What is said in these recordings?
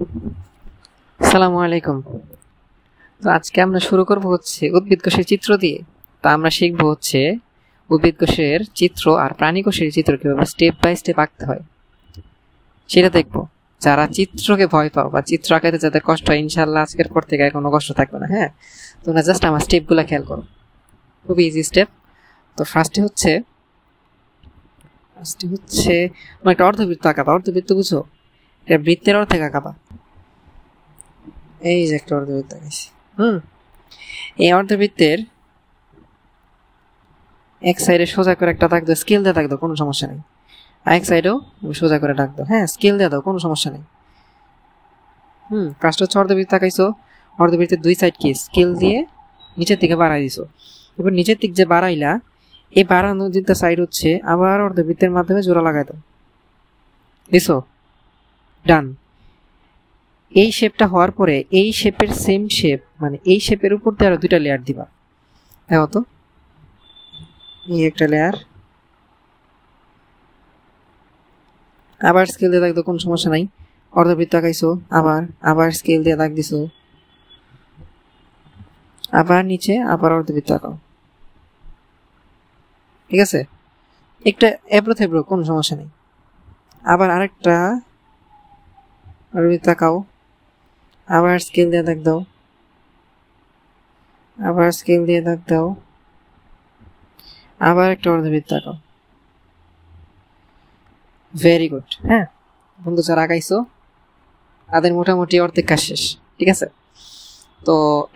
আসসালামু আলাইকুম। তো আজকে আমরা শুরু করব হচ্ছে উদ্ভিদ কোষের চিত্র দিয়ে। তা আমরা শিখব হচ্ছে উদ্ভিদ কোষের চিত্র আর প্রাণী কোষের চিত্র কিভাবে স্টেপ বাই স্টেপ আঁকতে হয় সেটা দেখব। যারা চিত্রকে ভয় পাও বা চিত্র আঁকাতে যাদের কষ্ট হয়, ইনশাআল্লাহ আজকের পর থেকে কোনো কষ্ট থাকবে না। হ্যাঁ, তোমরা জাস্ট আমার স্টেপগুলো খেয়াল করো, খুব ইজি স্টেপ। তো ফার্স্টে হচ্ছে তোমার একটা অর্ধবৃত্ত আঁকাবা। অর্ধবৃত্ত বুঝো? এটা বৃত্তের অর্ধেক আঁকাবা। এই যে একটা অর্ধবৃত্ত আঁকাইছি। এই অর্ধবৃত্তের এক সাইডে সোজা করে একটা দাগ দাও, স্কেল দিয়ে দাগ দাও, কোনো সমস্যা নেই। আর এক সাইডেও সোজা করে দাগ দাও, হ্যাঁ স্কেল দিয়ে দাও, কোনো সমস্যা নেই। কাজটা হচ্ছে অর্ধবৃত্ত আঁকাইছো, অর্ধবৃত্তের দুই সাইড কি স্কেল দিয়ে নিচের দিকে বাড়াই দিছো। এবার নিচের দিক যে বাড়াইলা, এই বাড়ানো দুইটা সাইড হচ্ছে আবার অর্ধবৃত্তের মাধ্যমে জোড়া লাগাই দাও, দিছো, ডান। এই শেপটা হওয়ার পরে এই শেপের সেম শেপ, মানে এই শেপের উপর দিয়ে আরো দুইটা লেয়ার দিবা। দেখো তো, এই একটা লেয়ার, আবার স্কেল দিয়ে দাগ দাও, কোনো সমস্যা নাই। অর্ধবৃত্ত আঁকাইছো, আবার স্কেল দিয়ে দাগ দিছো, আবার নিচে আবার অর্ধবৃত্ত আঁকাও, ঠিক আছে? একটা এবড়ো থেবড়ো, কোনো সমস্যা নেই। আবার আরেকটা অর্ধবৃত্ত আঁকাও, আবার স্কেল দিয়ে দাগ দাও, আবার স্কেল দিয়ে দাগ দাও, আবার একটা অর্ধবৃত্ত আঁকাও। Very good. হ্যাঁ বন্ধু, যারা আঁকাইছো তাদের মোটামুটি অর্ধেক কাজ শেষ, ঠিক আছে? তো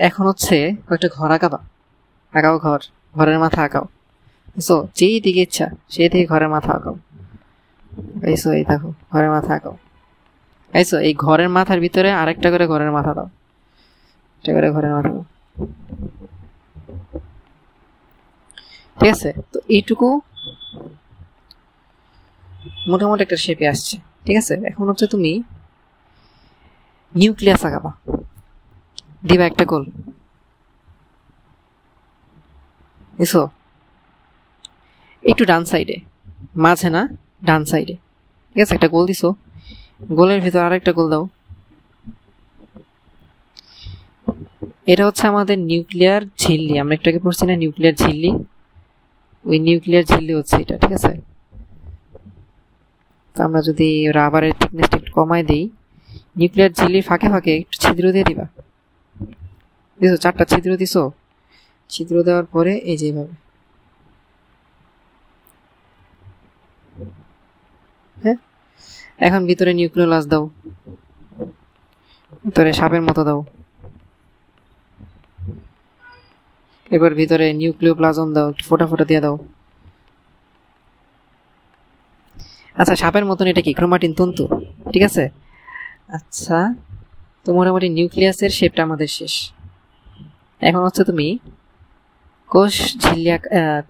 এখন হচ্ছে কয়েকটা ঘর আঁকাবা। আঁকাও ঘর, ঘরের মাথা আঁকাও। বুঝছো? যেই দিকে ইচ্ছা সেই দিকে ঘরের মাথা আঁকাও। এইসো, এই দেখো ঘরের মাথা আঁকাও। এইসো, এই ঘরের মাথার ভিতরে আরেকটা করে ঘরের মাথা দাও, একটা করে ঘরের মাথা দাও, ঠিক আছে? তো এইটুকু মোটামুটি একটা শেপে আসছে, ঠিক আছে? এখন হচ্ছে তুমি নিউক্লিয়াস আঁকাবা। দিবা একটা গোল, বুঝছো? একটু ডান সাইডে, মাঝে না, ডান সাইডে, ঠিক আছে? একটা গোল দিছো, গোলের ভিতর আরেকটা গোল দাও। এটা হচ্ছে আমাদের নিউক্লিয়ার ঝিল্লি। আমরা একটু আগে পড়ছি না নিউক্লিয়ার ঝিল্লি? ওই নিউক্লিয়ার ঝিল্লি হচ্ছে এটা, ঠিক আছে? তো আমরা যদি রাবারের থিকনেসটা একটু কমাই দিই, নিউক্লিয়ার ঝিল্লির ফাঁকে ফাঁকে একটু ছিদ্র দিয়ে দিবা। দিছো, 4টা ছিদ্র দিছো। ছিদ্র দেওয়ার পরে এই যেভাবে, হ্যাঁ, এখন ভিতরে নিউক্লিওলাস দাও, ভিতরে সাপের মতো দাও। এবার ভিতরে নিউক্লিওপ্লাজম দাও, ফোটা ফোটা দিয়ে দাও। আচ্ছা, সাপের মতন এটা কি ক্রোমাটিন তন্তু, ঠিক আছে? আচ্ছা, তো মোটামুটি নিউক্লিয়াসের শেপটা আমাদের শেষ। এখন হচ্ছে তুমি কোষ ঝিল্লি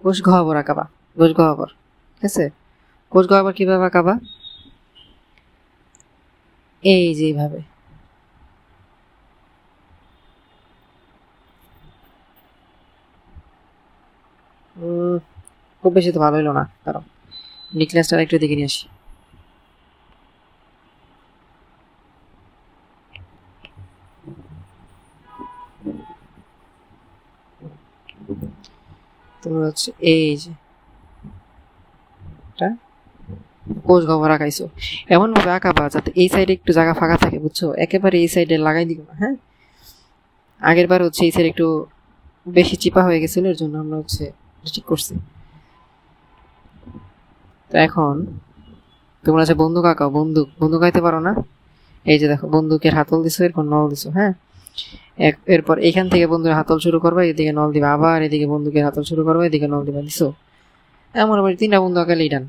কোষ গহ্বর আঁকাবা। কোষ গহ্বর, ঠিক আছে? কোষ গহ্বর কিভাবে আঁকাবা? এই যে এইভাবে, খুব বেশি তো ভালো হইলো না, কারণ নিউক্লিয়াসটা একটু দিকে নিয়ে আসি। তোমার হচ্ছে এই যে কোষ গহ্বর আঁকাইছো, এমন ভাবে আঁকাবা যাতে এই সাইডে একটু জায়গা ফাঁকা থাকে, বুঝছো? একেবারে এই সাইডে লাগাই দিও না, হ্যাঁ? আগের বার হচ্ছে এই সাইড একটু বেশি চিপা হয়ে গেছিল, এর জন্য আমরা হচ্ছে ঠিক করছি। তো এখন তোমরা যে বন্দুক আঁকাও, বন্দুক আঁকতে পারো না? এই যে দেখো, বন্দুকের হাতল দিছো, এরপর নল দিছো, হ্যাঁ? এরপর এখান থেকে বন্দুকের হাতল শুরু করবা, এদিকে নল দিবা, আবার এদিকে বন্দুকের হাতল শুরু করবা, এদিকে নল দিবা, দিছো। এমন আবার 3টা বন্দুক আঁকালেই ডান।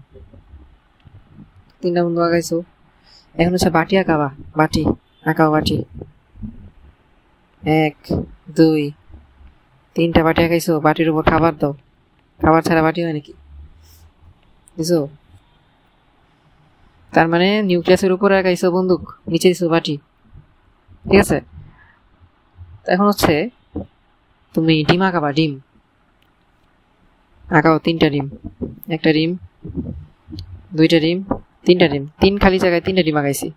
3টা বন্দুক আঁকাইছো। এখন হচ্ছে বাটি আঁকাবা। বাটি আঁকাও, বাটি 1 2 3টা বাটি আঁকাইছো। বাটির উপর খাবার দাও, খাবার ছাড়া বাটি হয় নাকি? বুঝছো? তার মানে নিউক্লিয়াসের উপরে আঁকাইছো বন্দুক, নিচে দিছো বাটি, ঠিক আছে? এখন হচ্ছে তুমি ডিম আঁকাবা। ডিম আঁকাও, 3টা ডিম, একটা ডিম, 2টা ডিম, 3টা ডিম, 3 খালি জায়গায় 3টা ডিম আঁকাইছি,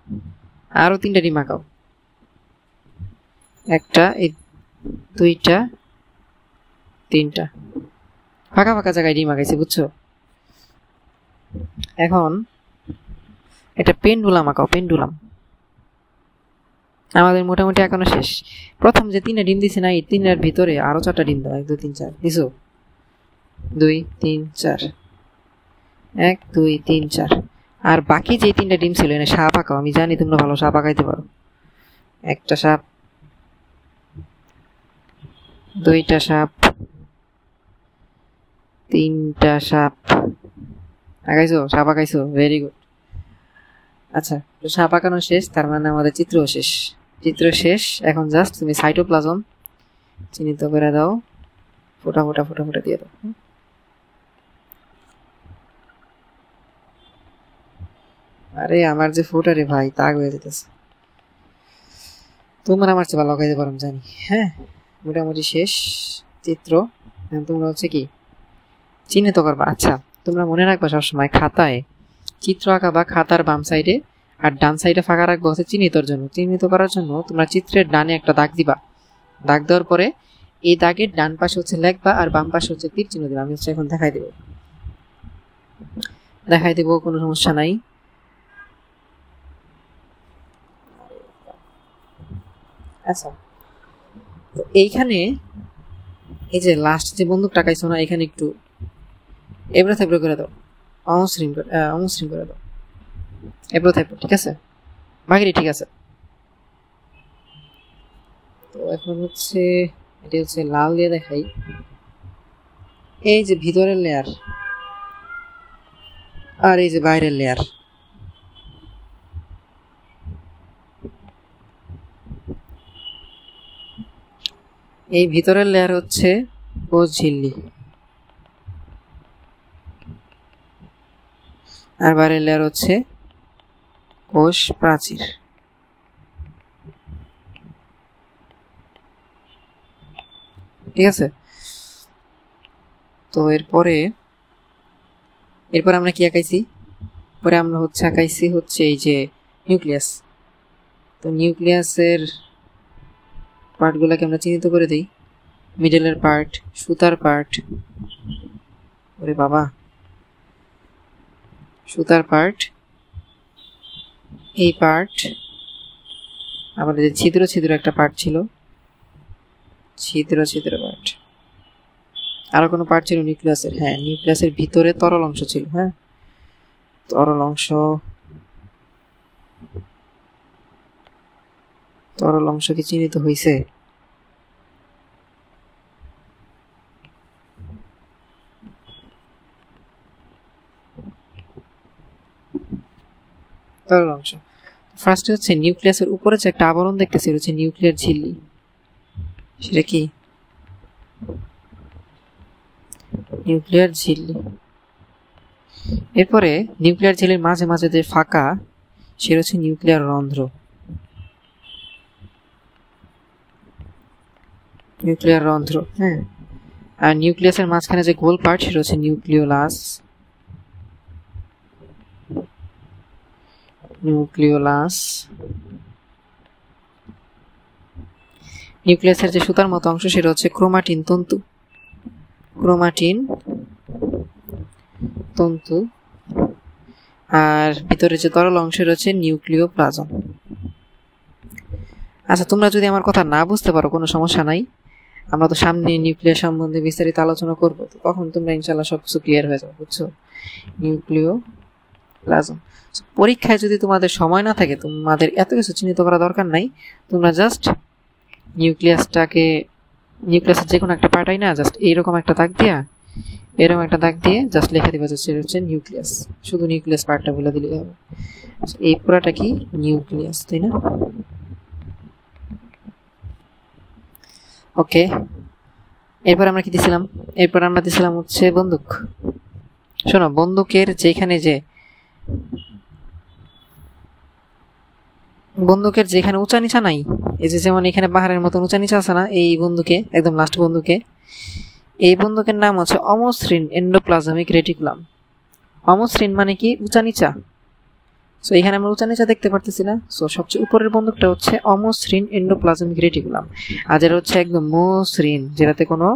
আরো 3টা ডিম আঁকাও। একটা, এই দুইটা, তিনটা ফাঁকা ফাঁকা জায়গায় ডিম আঁকাইছি, বুঝছো? এখন এটা পেন্ডুলাম আঁকাও, পেন্ডুলাম। আমাদের মোটামুটি এখনো শেষ। প্রথম যে 3টা ডিম দিছি না, এই 3টার ভিতরে আরো 4টা ডিম দাও। 1 2 3 4 দিছো, 2 3 4, 1 2 3 4। আর বাকি যে 3টা ডিম ছিল এনে সাপ আঁকাও। আমি জানি তোমরা ভালো সাপ আঁকাইতে পারো। একটা সাপ, 2টা সাপ, 3টা সাপ আঁকাইছো, সাপ আঁকাইছো, ভেরি গুড। আচ্ছা, সাপ আঁকানো শেষ, তার মানে আমাদের চিত্র শেষ। চিত্র শেষ, এখন জাস্ট তুমি সাইটোপ্লাজম চিহ্নিত করে দাও, ফোটা ফোটা ফোটা ফোটা দিয়ে দাও। আরে আমার যে ফোটা রে ভাই, তাগ হয়ে যেতেছে। তোমরা আমার চেয়ে ভালো আঁকাইতে পারো জানি। হ্যাঁ, মোটামুটি শেষ চিত্র। তোমরা হচ্ছে কি চিহ্নিত করবা। আচ্ছা, তোমরা মনে রাখবা সবসময় খাতায় চিত্র আঁকা বা খাতার বাম সাইডে আর ডান সাইডে ফাঁকা রাখবো হচ্ছে চিহ্নিতর জন্য। চিহ্নিত করার জন্য তোমরা চিত্রের ডানে একটা দাগ দিবা। দাগ দেওয়ার পরে এই দাগের ডান পাশে হচ্ছে লিখবা আর বাম পাশে হচ্ছে তীর চিহ্ন দিবা। আমি হচ্ছে এখন দেখাই দেব, কোনো সমস্যা নাই। আচ্ছা, তো এইখানে এই যে লাস্ট যে বন্দুক টাকাইছো না, এখানে একটু এবড়ো থেবড়ো করে দাও, অমসৃণ করে দাও, এবড়ো থেবড়ো, ঠিক আছে? বাকিটি ঠিক আছে। তো এখন হচ্ছে এটা হচ্ছে লাল দিয়ে দেখাই। এই যে ভিতরের লেয়ার আর এই যে বাইরের লেয়ার, এই ভিতরের লেয়ার হচ্ছে কোষ ঝিল্লি আর বাইরের লেয়ার হচ্ছে কোষ প্রাচীর। ঠিক আছে? তো এরপরে আমরা কি আঁকাইছি? পরে আমরা হচ্ছে আঁকাইছি হচ্ছে এই যে নিউক্লিয়াস। তো নিউক্লিয়াসের পার্টগুলোকে আমরা চিহ্নিত করে দিই। মিডলের পার্ট, সুতার পার্ট, ওরে বাবা, সুতার পার্ট, এই পার্ট, আমাদের ছিদ্র ছিদ্র একটা পার্ট ছিল, ছিদ্র ছিদ্র পার্ট। আরো কোনো পার্ট ছিল নিউক্লিয়াসের? হ্যাঁ, নিউক্লিয়াসের ভিতরে তরল অংশ ছিল। হ্যাঁ, তরল অংশ কি চিহ্নিত হয়েছে? তরল অংশ ফার্স্টে হচ্ছে নিউক্লিয়াসের উপরে যে একটা আবরণ দেখতেছি হচ্ছে নিউক্লিয়ার ঝিল্লি। সেটা কি? নিউক্লিয়ার ঝিল্লি। এরপরে নিউক্লিয়ার ঝিল্লির মাঝে মাঝে যে ফাঁকা, সেটা হচ্ছে নিউক্লিয়ার রন্ধ্র। নিউক্লিয়ার রন্ধ্র, হ্যাঁ। আর নিউক্লিয়াসের মাঝখানে যে গোল পার্ট, সেটা হচ্ছে নিউক্লিওলাস। নিউক্লিয়াসের যে সুতার মতো অংশ, সেটা হচ্ছে ক্রোমাটিন তন্তু। আর ভিতরে যে তরল অংশ রয়েছে নিউক্লিওপ্লাজম। আচ্ছা, তোমরা যদি আমার কথা না বুঝতে পারো কোনো সমস্যা নাই, আমরা তো সামনে নিউক্লিয়াস সম্বন্ধে বিস্তারিত আলোচনা করবো, তো তখন তোমরা ইনশাল্লাহ সবকিছু ক্লিয়ার হয়ে যাবে, বুঝছো? নিউক্লিওপ্লাজম। পরীক্ষায় যদি তোমাদের সময় না থাকে, তোমাদের এত কিছু চিহ্নিত করা দরকার নাই। তোমরা জাস্ট নিউক্লিয়াসের যে কোনো একটা পার্টাই না, জাস্ট এরকম একটা দাগ দিয়ে জাস্ট লিখে দিবা যে সেটা হচ্ছে নিউক্লিয়াস। শুধু নিউক্লিয়াস পার্টটা বলে দিলেই হবে। এই পুরাটা কি? নিউক্লিয়াস, তাই না? ওকে, এরপর আমরা কি দিছিলাম? এরপর আমরা দিছিলাম হচ্ছে বন্দুক। শোনো, বন্দুকের যেখানে উঁচা নিচা নাই, এই যে যেমন এখানে পাহাড়ের মতন উঁচা নিচা আছে না, এই বন্দুকে একদম লাস্ট বন্দুকে, এই বন্দুকের নাম হচ্ছে অমসৃণ এন্ডোপ্লাজমিক রেটিকুলাম। অমসৃণ মানে কি? উঁচা নিচা। সো এখানে আমরা উঁচা নিচা দেখতে পারতেছি না। সো সবচেয়ে উপরের বন্ধকটা হচ্ছে অমসৃণ এন্ডোপ্লাজমিক রেটিকুলাম, আর যেটা হচ্ছে একদম মসৃণ, যেটাতে কোনো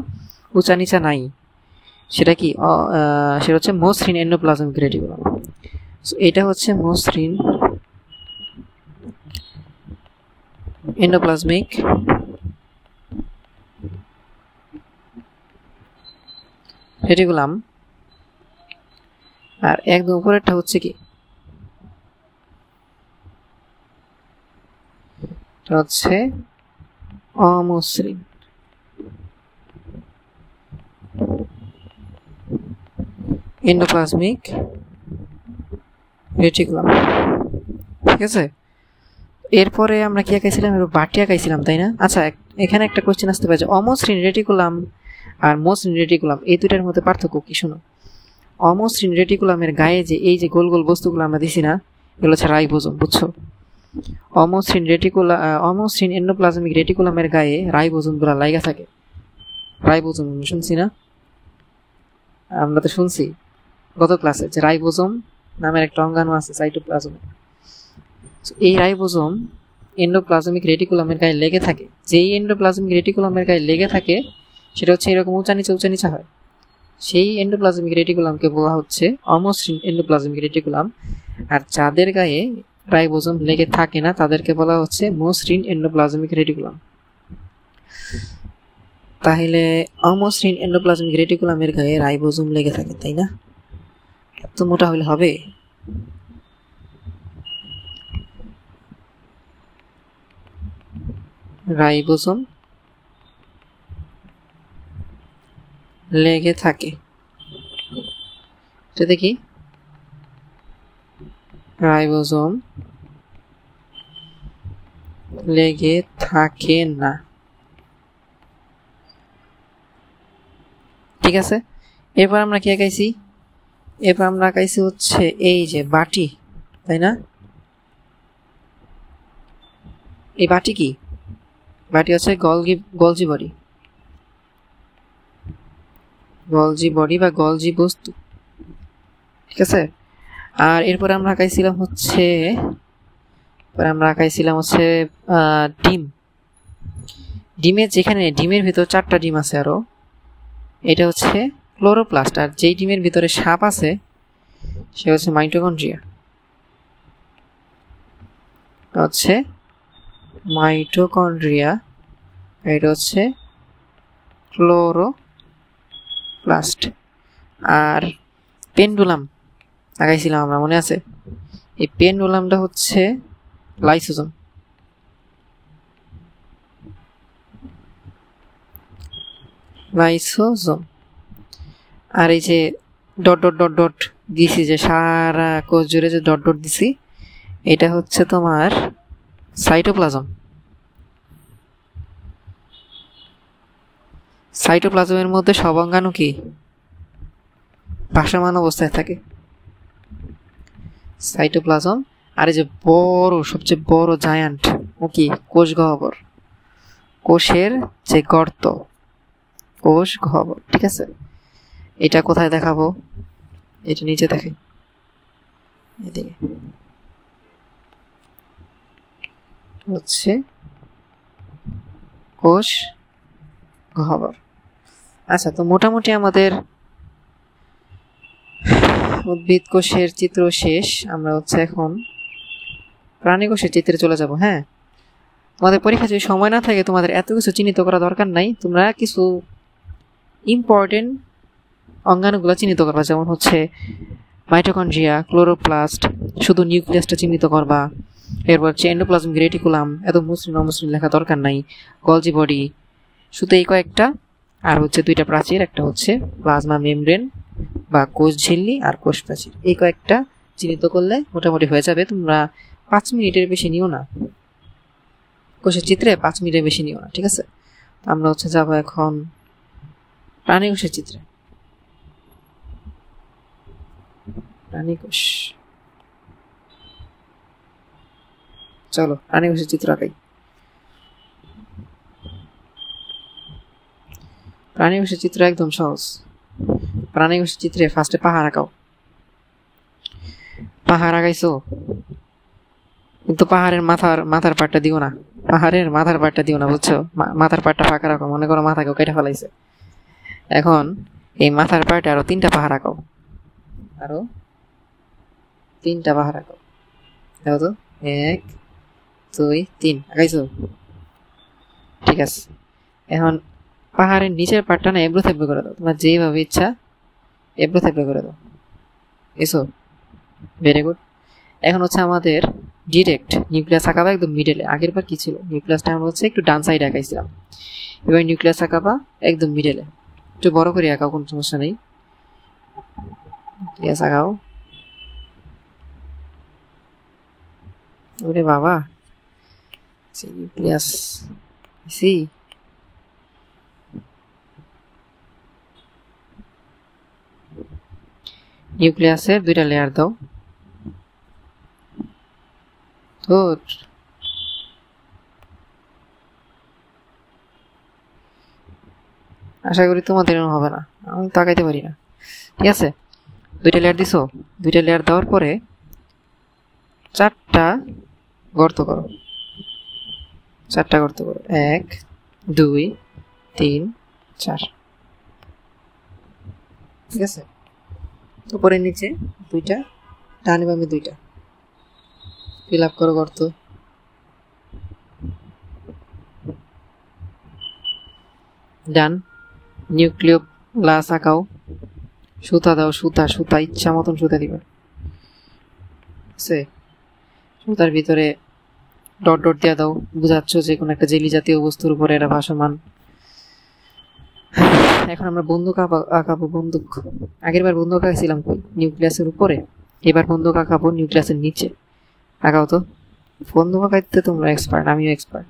উঁচা নিচা নাই, সেটা কি সেটা হচ্ছে মসৃণ এন্ডোপ্লাজমিক রেটিকুলাম। সো এটা হচ্ছে মসৃণ এন্ডোপ্লাজমিক রেটিকুলাম। আর একদম উপরেরটা হচ্ছে কি, এটা হচ্ছে অমসৃণ এন্ডোপ্লাজমিক রেটিকুলাম। ঠিক আছে, এরপরে আমরা কি আঁকাইছিলাম, বাটি আঁকাইছিলাম, তাই না? আচ্ছা, এখানে একটা কোশ্চেন আসতে পারে যে অমসৃণ রেটিকুলাম আর মসৃণ রেটিকুলাম এই দুইটার মধ্যে পার্থক্য কি? শোনো, অমসৃণ রেটিকুলামের গায়ে যে এই যে গোল গোল বস্তুগুলো আমরা দিছি না, এগুলো হচ্ছে রাইবোজোম, বুঝছো? অমসৃণ এন্ডোপ্লাজমিক রেটিকুলামের গায়ে রাইবোজোমগুলো লাইগা থাকে। রাইবোজোম শুনছি না আমরা? তো শুনছি গত ক্লাসে যে রাইবোজোম নামের একটা অঙ্গাণু আছে সাইটোপ্লাজমে। এই রাইবোজোম এন্ডোপ্লাজমিক রেটিকুলামের গায়ে লেগে থাকে। যেই এন্ডোপ্লাজমিক রেটিকুলামের গায়ে লেগে থাকে সেটা হচ্ছে এরকম উঁচা নিচা হয়। সেই এন্ডোপ্লাজমিক রেটিকুলামকে বলা হচ্ছে অমসৃণ এন্ডোপ্লাজমিক রেটিকুলাম। আর যাদের গায়ে রাইবোজোম লেগে থাকে না তাদেরকে বলা হচ্ছে মসৃণ এন্ডোপ্লাজমিক রেটিকুলাম। তাহলে অমসৃণ এন্ডোপ্লাজমিক রেটিকুলামের গায়ে রাইবোজোম লেগে থাকে, তাই না? এত মোটা হলে হবে? রাইবোজোম লেগে থাকে, এটা দেখি। রাইবোজোম লেগে থাকে না, ঠিক আছে। এরপর আমরা কি আঁকাইছি? এরপর আমরা আঁকাইছি হচ্ছে এই যে বাটি, তাই না? এই বাটি কি? বাটি হচ্ছে গলজি বডি, গলজি বডি বা গলজি বস্তু, ঠিক আছে। আর এরপরে আমরা আঁকাইছিলাম হচ্ছে ডিম। ডিমের যেখানে ডিমের ভিতর 4টা ডিম আছে আরো, এটা হচ্ছে ক্লোরোপ্লাস্ট। আর যেই ডিমের ভিতরে সাপ আছে সে হচ্ছে মাইটোকন্ড্রিয়া, হচ্ছে মাইটোকন্ড্রিয়া। এটা হচ্ছে ক্লোরোপ্লাস্ট। আর পেন্ডুলাম আঁকাইছিলাম আমরা, মনে আছে? এই পেন্ডুলামটা হচ্ছে লাইসোজোম। আর এই যে ডট ডট ডট ডট দিছি, যে সারা কোষ জুড়ে যে ডট ডট দিছি, এটা হচ্ছে তোমার সাইটোপ্লাজম। সাইটোপ্লাজমের মধ্যে সব অঙ্গাণু কি ভাসমান অবস্থায় থাকে? সাইটোপ্লাজম। আর এই যে সবচেয়ে বড় জায়ান্ট ও কি? কোষ গহ্বর। কোষের যে গর্ত, কোষ গহ্বর, ঠিক আছে। এটা কোথায় দেখাবো? এটা নিচে দেখে, এদিকে হচ্ছে কোষ গহ্বর। আচ্ছা, তো মোটামুটি আমাদের উদ্ভিদ কোষের চিত্র শেষ। আমরা হচ্ছে এখন প্রাণী কোষের চিত্রে চলে যাব। হ্যাঁ, তোমাদের পরীক্ষা যদি সময় না থাকে তোমাদের এত কিছু চিহ্নিত করা দরকার নাই। তোমরা কিছু ইম্পর্টেন্ট অঙ্গাণুগুলো চিহ্নিত করবা, যেমন হচ্ছে মাইটোকন্ড্রিয়া, ক্লোরোপ্লাস্ট, শুধু নিউক্লিয়াসটা চিহ্নিত করবা। এরপর হচ্ছে এন্ডোপ্লাজমিক রেটিকুলাম, এত মসৃণ অমসৃণ লেখা দরকার নাই। গলজি বডি, শুধু এই কয়েকটা। আর হচ্ছে 2টা প্রাচীর, একটা হচ্ছে প্লাজমা মেমব্রেন বা কোষ ঝিল্লি, আর কোষ প্রাচীর। এই কয়েকটা চিহ্নিত করলে মোটামুটি হয়ে যাবে। তোমরা 5 মিনিটের বেশি নিও না কোষের চিত্রে, 5 মিনিটের বেশি নিও না, ঠিক আছে। আমরা হচ্ছে যাবো এখন প্রাণী কোষের চিত্রে। প্রাণী কোষ, চলো প্রাণী কোষের চিত্র আঁকাই। প্রাণী কোষের চিত্র একদম সহজ। প্রাণী কোষের চিত্রে ফার্স্টে পাহাড় আঁকাও। পাহাড় আগাইছো, কিন্তু পাহাড়ের মাথার পাটটা দিও না, পাহাড়ের মাথার পাটটা দিও না, বুঝছো? মাথার পাটটা ফাঁকা রাখো, মনে করো মাথাকে কেটে ফেলাইছে। এখন এই মাথার পাটে আরো 3টা পাহাড় আঁকাও, আরো 3টা পাহাড় আঁকাও। দেখো তো, 1 2 3 আঁকাইছো? ঠিক আছে। এখন পাহাড়ের নিচের পাটটা না এবড়ো থেবড়ো করে দাও, তোমার যেভাবে ইচ্ছা এবড়ো থেবড়ো করে দাও। এসো, ভেরি গুড। এখন হচ্ছে আমাদের ডিরেক্ট নিউক্লিয়াস আঁকাবা একদম মিডলে। আগের বার কি ছিল, নিউক্লিয়াসটা আমরা হচ্ছে একটু ডান সাইডে আঁকাইছিলাম, এবার নিউক্লিয়াস আঁকাবা একদম মিডলে। একটু বড় করে আঁকাও, কোনো সমস্যা নেই। নিউক্লিয়াস আঁকাও। ওরে বাবা, নিউক্লিয়াস সি নিউক্লিয়াসের 2টা লেয়ার দাও। গুড। আশা করি তোমাদের এরকম হবে না, আমি তাকাইতে পারি না। ঠিক আছে, 2টা লেয়ার দিছো। 2টা লেয়ার দেওয়ার পরে 4টা গর্ত করো, 4টা গর্ত করো। 1 2 3 4। ঠিক আছে, উপরে নিচে 2টা, ডানে বামে 2টা ফিল আপ করো গর্ত। ডান। নিউক্লিয় প্লাস আঁকাও, সুতা দাও, সুতা ইচ্ছা মতন সুতা দিবা। সুতার ভিতরে ডট ডট দিয়ে দাও, বুঝাচ্ছ যে কোনো একটা জেলি জাতীয় বস্তুর উপরে এটা ভাসমান। এখন আমরা বন্দুক আঁকাবো। বন্দুক আগের বার বন্দুক আঁকাইছিলাম কই, নিউক্লিয়াসের উপরে। এবার বন্দুক আঁকাবো নিউক্লিয়াসের নিচে। আঁকাও তো। বন্দুক আঁকাইতে তোমরা এক্সপার্ট, আমিও এক্সপার্ট।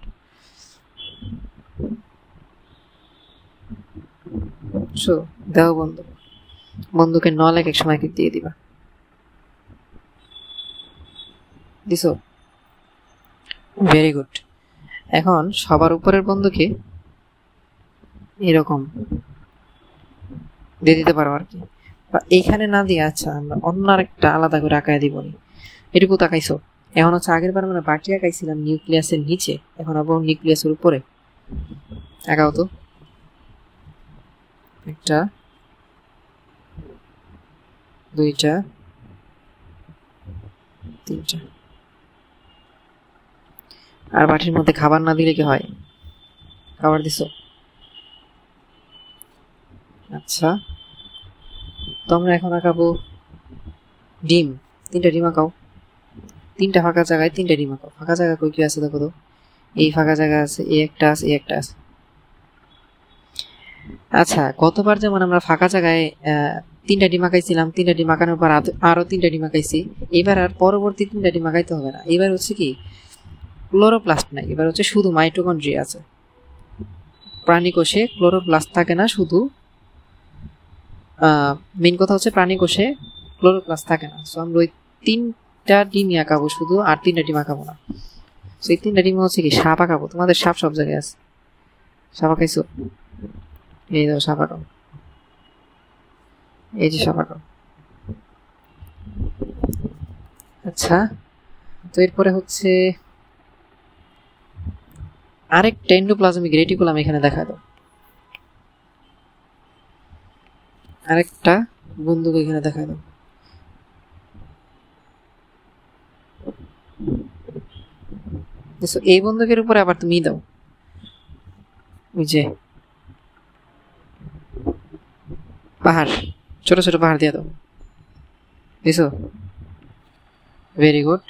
দাও বন্দুক, বন্দুকের নল এক এক সময় দিয়ে দিবা। দিছো, ভেরি গুড। এখন সবার উপরের বন্দুকে এরকম দিয়ে দিতে পারো আর কি, বা এইখানে না দিয়ে আচ্ছা আমরা অন্য আরেকটা আলাদা করে আঁকায় দিব। এটুকু তাকাইছো। এখন হচ্ছে আগের বার আমরা বাটি আঁকাইছিলাম নিউক্লিয়াসের নিচে, এখন আবার নিউক্লিয়াসের উপরে। আঁকাও তো। 1টা 2টা 3টা। আর বাটির মধ্যে খাবার না দিলে কি হয়? খাবার দিছো? আচ্ছা, তোমরা এখন আঁকাবো ডিম। 3টা ডিম আঁকাও। 3টা ফাঁকা জায়গায় 3টা ডিম আঁকাও। ফাঁকা জায়গা কই কি আছে দেখো তো। এই ফাঁকা জায়গা আছে, এই একটা আছে, এই একটা আছে। আচ্ছা, গতবার যেমন আমরা ফাঁকা জায়গায় 3টা ডিম আঁকাইছিলাম, 3টা ডিম আঁকানোর পর আরো 3টা ডিম আঁকাইছি। এবার আর পরবর্তী 3টা ডিম আঁকাইতে হবে না। এবার হচ্ছে কি, ক্লোরোপ্লাস্ট নাই, এবার হচ্ছে শুধু মাইটোকন্ড্রিয়া আছে। প্রাণী কোষে ক্লোরোপ্লাস্ট থাকে না, শুধু মেন কথা হচ্ছে প্রাণী কোষে ক্লোরোপ্লাস্ট থাকে না। সো আমরা ওই 3টা ডিমই আঁকাবো শুধু, আর 3টা ডিম আঁকাবো না। সেই 3টা ডিম হচ্ছে কি সাপ আঁকাবো। তোমাদের সাপ সব জায়গায় আছে, সাপ আঁকাইছো? এই দাও সাপ আঁকাও, এই যে সাপ আঁকাও। আচ্ছা, তো এরপরে হচ্ছে আরেকটা এন্ডোপ্লাজমিক রেটিকুলাম এখানে দেখা দাও। আরেকটা বন্দুক এখানে দেখা দাও। এই বন্দুকের উপরে আবার তুমি দাও ওই যে পাহাড়, ছোট ছোট পাহাড় দিয়ে দাও। বুঝছো? Very good.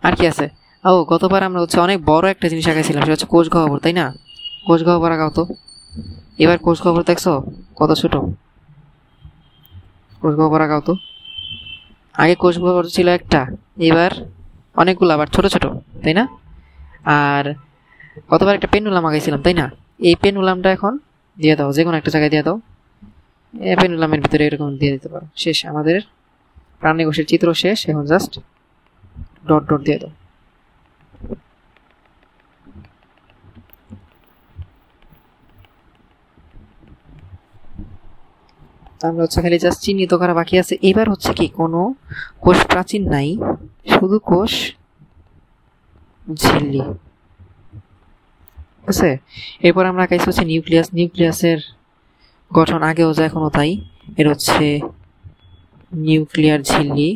আর কি আছে? ও, গতবার আমরা হচ্ছে অনেক বড় একটা জিনিস আঁকাইছিলাম, সেটা হচ্ছে কোষ গহ্বর, তাই না? কোষ গহ্বর আঁকাও তো। এবার কোষ গহ্বর দেখছো কত ছোট? কোষ গহ্বর আঁকাও তো। আগে কোষ গহ্বর ছিল একটা, এবার অনেকগুলো আবার ছোট ছোট, তাই না? আর গতবার একটা পেন্ডুলাম আঁকাইছিলাম, তাই না? এই পেন্ডুলামটা এখন দিয়ে দাও, যে কোনো একটা জায়গায় দিয়ে দাও। এই পেন্ডুলামের ভিতরে এরকম দিয়ে দিতে পারো। শেষ, আমাদের প্রাণী কোষের চিত্র শেষ। এখন জাস্ট ডট ডট দিয়ে দাও। আমরা হচ্ছে খালি জাস্ট চিহ্নিত করা বাকি আছে। এবার হচ্ছে কি কোনো কোষ প্রাচীর নাই, শুধু কোষ ঝিল্লি আছে। এরপর আমরা আঁকাইছি হচ্ছে নিউক্লিয়াস। নিউক্লিয়াসের গঠন আগেও যা এখনো তাই, এর হচ্ছে নিউক্লিয়ার ঝিল্লি,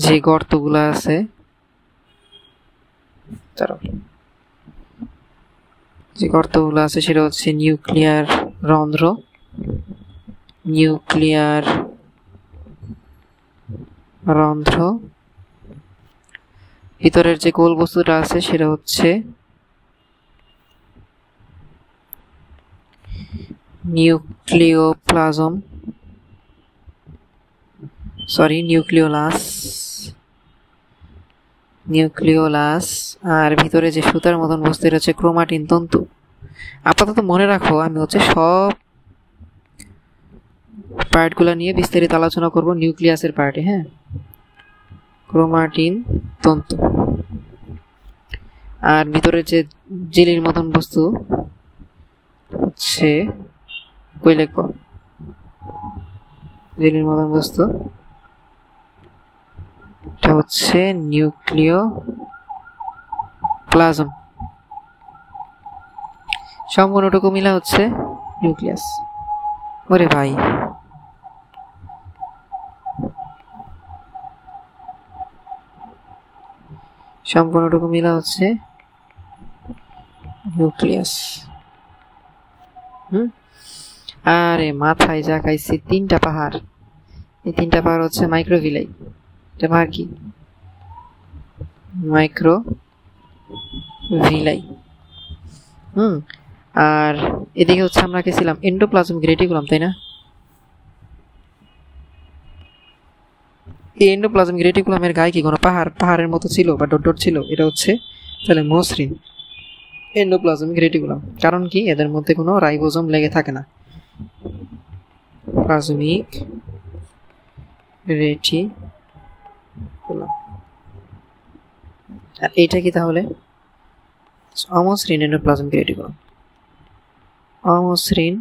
যে গর্তগুলো আছে সেটা হচ্ছে নিউক্লিয়ার রন্ধ্র, নিউক্লিয়ার রন্ধ্র। ভিতরের যে গোল বস্তুটা আছে সেটা হচ্ছে নিউক্লিওপ্লাজম, নিউক্লিওলাস। আর ভিতরে যে সুতার মতন বস্তু এটা হচ্ছে ক্রোমাটিন তন্তু। আপাতত মনে রাখো আমি হচ্ছে সব পার্টগুলো নিয়ে বিস্তারিত আলোচনা করব নিউক্লিয়াসের পার্টে। হ্যাঁ, ক্রোমাটিন তন্তু। আর ভিতরে যে জেলির মতন বস্তু হচ্ছে কই লিখব, জেলির মতন বস্তু এটা হচ্ছে নিউক্লিওপ্লাজম। সম্পূর্ণটুকু মিলা হচ্ছে নিউক্লিয়াস। ওরে ভাই, সম্পূর্ণটুকু মিলা হচ্ছে নিউক্লিয়াস। আরে মাথায় যা খাইছি, 3টা পাহাড়। এই 3টা পাহাড় হচ্ছে মাইক্রোভিলাই। এটা পাহাড় কি? মাইক্রোভিলাই। আর এদিকে হচ্ছে আমরা গেছিলাম এন্ডোপ্লাজমিক রেটিকুলাম, তাই না? এই এন্ডোপ্লাজমিক রেটিকুলামের গায়ে কি কোনো পাহাড়ের মতো ছিল বা ডট ডট ছিল? এটা হচ্ছে তাহলে মসৃণ এন্ডোপ্লাজমিক রেটিকুলাম। কারণ কি? এদের মধ্যে কোনো রাইবোজোম লেগে থাকে না। প্লাজমিক রেটিকুলাম। আর এইটা কি তাহলে? অমসৃণ এন্ডোপ্লাজমিক রেটিকুলাম। অমসৃণ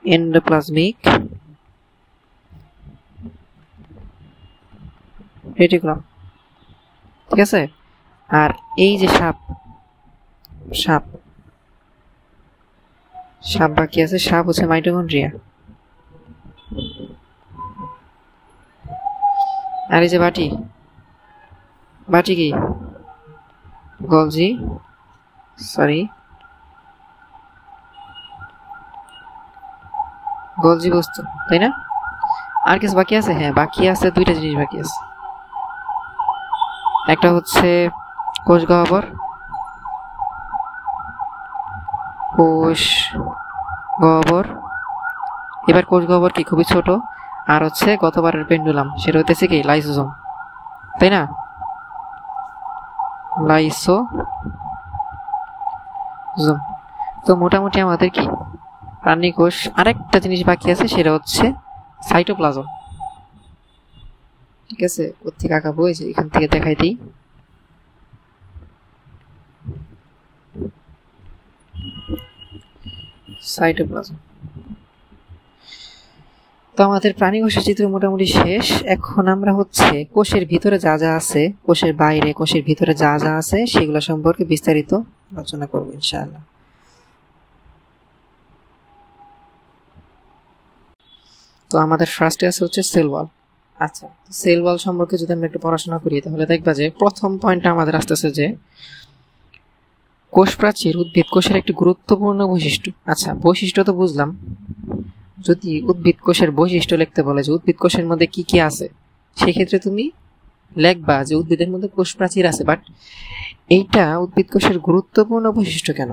এন্ডোপ্লাজমিক রেটিকুলাম, ঠিক আছে। আর এই যে সাপ বাকি আছে। সাপ হচ্ছে মাইটোকন্ড্রিয়া। আর এই যে বাটি কি? গলজি বস্তু, তাই না? আর কিছু বাকি আছে? হ্যাঁ, বাকি আছে 2টা জিনিস বাকি আছে। একটা হচ্ছে কোষ গহ্বর, এবার কোষ গহ্বর কি খুবই ছোট। আর হচ্ছে গতবারের পেন্ডুলাম, সেটা হতেছে কি লাইসোজোম, তাই না? লাইসোজোম। তো মোটামুটি আমাদের কি প্রাণী কোষ। আরেকটা জিনিস বাকি আছে, সেটা হচ্ছে সাইটোপ্লাজম, ঠিক আছে। কোথেকে আঁকাবো? এই যে এখান থেকে দেখাই দিই। সাইটোপ্লাজম। তো আমাদের প্রাণী কোষের চিত্র মোটামুটি শেষ। এখন আমরা হচ্ছে কোষের ভিতরে যা যা আছে, কোষের বাইরে কোষের ভিতরে যা যা আছে সেগুলো সম্পর্কে বিস্তারিত আলোচনা করব ইনশাআল্লাহ। তো আমাদের ফার্স্টে আছে হচ্ছে সেল ওয়াল। আচ্ছা, সেল ওয়াল সম্পর্কে যদি আমরা একটু পড়াশোনা করি তাহলে দেখবা যে প্রথম পয়েন্টটা আমাদের আসতেছে যে কোষ প্রাচীর উদ্ভিদ কোষের একটি গুরুত্বপূর্ণ বৈশিষ্ট্য। আচ্ছা, বৈশিষ্ট্য তো বুঝলাম। যদি উদ্ভিদ কোষের বৈশিষ্ট্য লিখতে বলে যে উদ্ভিদ কোষের মধ্যে কি কি আছে, সেক্ষেত্রে তুমি লিখবা যে উদ্ভিদের মধ্যে কোষ প্রাচীর আছে। বাট এইটা উদ্ভিদ কোষের গুরুত্বপূর্ণ বৈশিষ্ট্য কেন?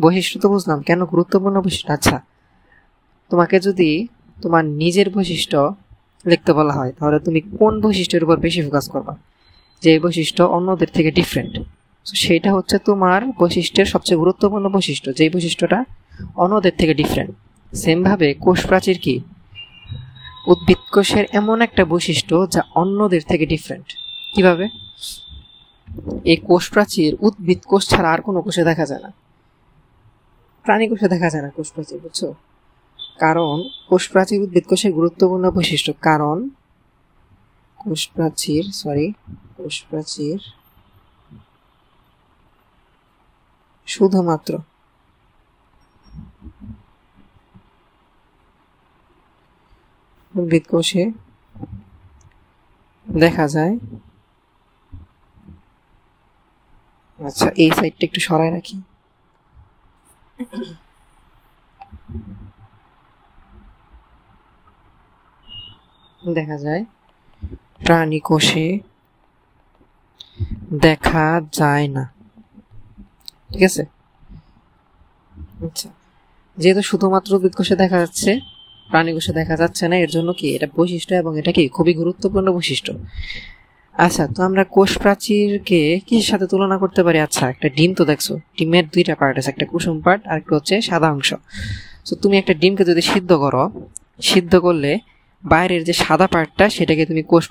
বৈশিষ্ট্য তো বুঝলাম, কেন গুরুত্বপূর্ণ বৈশিষ্ট্য? আচ্ছা, তোমাকে যদি তোমার নিজের বৈশিষ্ট্য লিখতে বলা হয় তাহলে তুমি কোন বৈশিষ্ট্যের উপর বেশি ফোকাস করবা, যে বৈশিষ্ট্য অন্যদের থেকে ডিফারেন্ট? সেটা হচ্ছে তোমার বৈশিষ্ট্যের সবচেয়ে গুরুত্বপূর্ণ বৈশিষ্ট্য, যেই বৈশিষ্ট্যটা অন্যদের থেকে ডিফারেন্ট। সেমভাবে কোষ প্রাচীর কি উদ্ভিদ কোষের এমন একটা বৈশিষ্ট্য যা অন্যদের থেকে ডিফারেন্ট। কিভাবে? এই কোষ প্রাচীর উদ্ভিদ কোষ ছাড়া আর কোনো কোষে দেখা যায় না। প্রাণী কোষে দেখা যায় না কোষ প্রাচীর, বুঝছো? কারণ কোষ প্রাচীর উদ্ভিদ কোষের গুরুত্বপূর্ণ বৈশিষ্ট্য। কারণ কোষ প্রাচীর শুধুমাত্র উদ্ভিদ কোষে দেখা যায়। আচ্ছা, এই সাইডটা একটু সরায় রাখি। দেখা যায় প্রাণী কোষে দেখা যায় না, ঠিক আছে? আচ্ছা, যেহেতু শুধুমাত্র উদ্ভিদ কোষে দেখা যাচ্ছে, প্রাণী কোষে দেখা যাচ্ছে না, এর জন্য কি এটা বৈশিষ্ট্য, এবং এটা কি খুবই গুরুত্বপূর্ণ বৈশিষ্ট্য। আচ্ছা, তো আমরা কোষ প্রাচীরকে কিসের সাথে তুলনা করতে পারি? আচ্ছা, একটা ডিম তো দেখছো, ডিমের দুইটা পার্ট আছে, একটা কুসুম পার্ট আর একটা হচ্ছে সাদা অংশ। তো তুমি একটা ডিমকে যদি সিদ্ধ করো, সিদ্ধ করলে বাইরের যে সাদা পার্টটা সেটাকে তুমি কোষ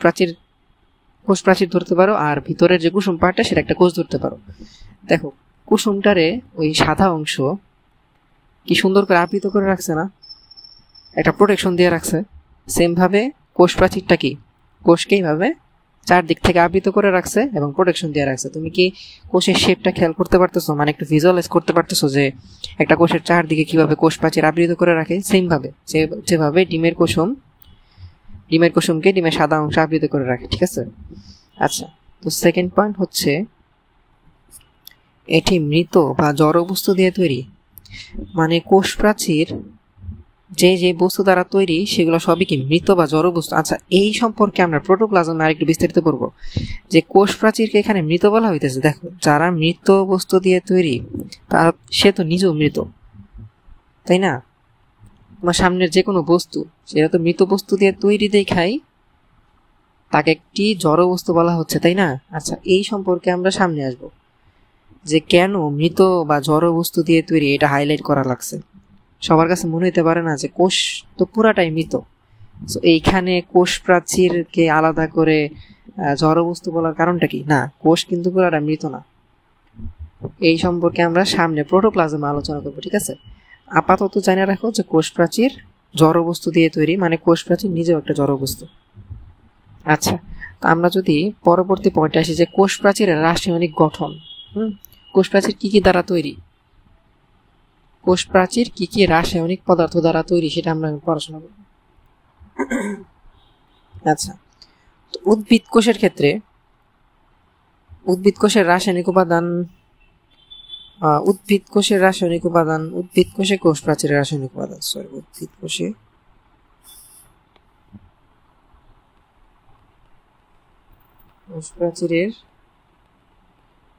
প্রাচীর ধরতে পারো, আর ভিতরের যে কুসুম পার্টটা সেটা একটা কোষ ধরতে পারো। দেখো, কুসুমটারে ওই সাদা অংশ কি সুন্দর করে আবৃত করে রাখছে না, একটা প্রোটেকশন দিয়ে রাখছে। সেম ভাবে কোষ প্রাচীরটা কি কোষকে এইভাবে চারদিক থেকে আবৃত করে রাখছে এবং প্রোটেকশন দিয়ে রাখছে। তুমি কি কোষের শেপটা খেয়াল করতে পারতেছো? মানে একটু ভিজুয়ালাইজ করতে পারতেছো যে একটা কোষের চারদিকে কিভাবে কোষ প্রাচীর আবৃত করে রাখে? সেম ভাবে যেভাবে ডিমের কুসুমকে ডিমের সাদা অংশ আবৃত করে রাখে, ঠিক আছে? আচ্ছা, তো সেকেন্ড পয়েন্ট হচ্ছে এটি মৃত বা জড় বস্তু দিয়ে তৈরি। মানে কোষ প্রাচীর যে যে বস্তু দ্বারা তৈরি সেগুলো সবই কি মৃত বা জড় বস্তু। আচ্ছা, এই সম্পর্কে আমরা প্রোটোপ্লাজমে আরেকটু বিস্তারিত পড়ব, যে কোষ প্রাচীরকে এখানে মৃত বলা হইতেছে। দেখো, যারা মৃত বস্তু দিয়ে তৈরি সে তো নিজেও মৃত, তাই না? তোমার সামনের যে কোনো বস্তু সেটা তো মৃত বস্তু দিয়ে তৈরি দেখাই তাকে একটি জড় বস্তু বলা হচ্ছে, তাই না? আচ্ছা, এই সম্পর্কে আমরা সামনে আসব, যে কেন মৃত বা জড় বস্তু দিয়ে তৈরি, এটা হাইলাইট করা লাগছে। সবার কাছে মনে হইতে পারে না যে কোষ তো পুরাটাই মৃত, তো এইখানে কোষ প্রাচীরকে আলাদা করে জড় বস্তু বলার কারণটা কি? না, কোষ কিন্তু পুরাটা মৃত না। এই সম্পর্কে আমরা সামনে প্রোটোপ্লাজমে আলোচনা করবো, ঠিক আছে? আপাতত জানিয়ে রাখো যে কোষ প্রাচীর জড় বস্তু দিয়ে তৈরি, মানে কোষ প্রাচীর নিজেও একটা জড় বস্তু। আচ্ছা, তো আমরা যদি পরবর্তী পয়েন্টে আসি, যে কোষ প্রাচীরের রাসায়নিক গঠন। কোষ প্রাচীর কি কি দ্বারা তৈরি, কোষ প্রাচীর কি কি রাসায়নিক পদার্থ দ্বারা তৈরি, সেটা আমরা পড়াশোনা করব। আচ্ছা, তো উদ্ভিদ কোষের ক্ষেত্রে উদ্ভিদ কোষে কোষ প্রাচীরের রাসায়নিক উপাদান, উদ্ভিদ কোষে কোষ প্রাচীরের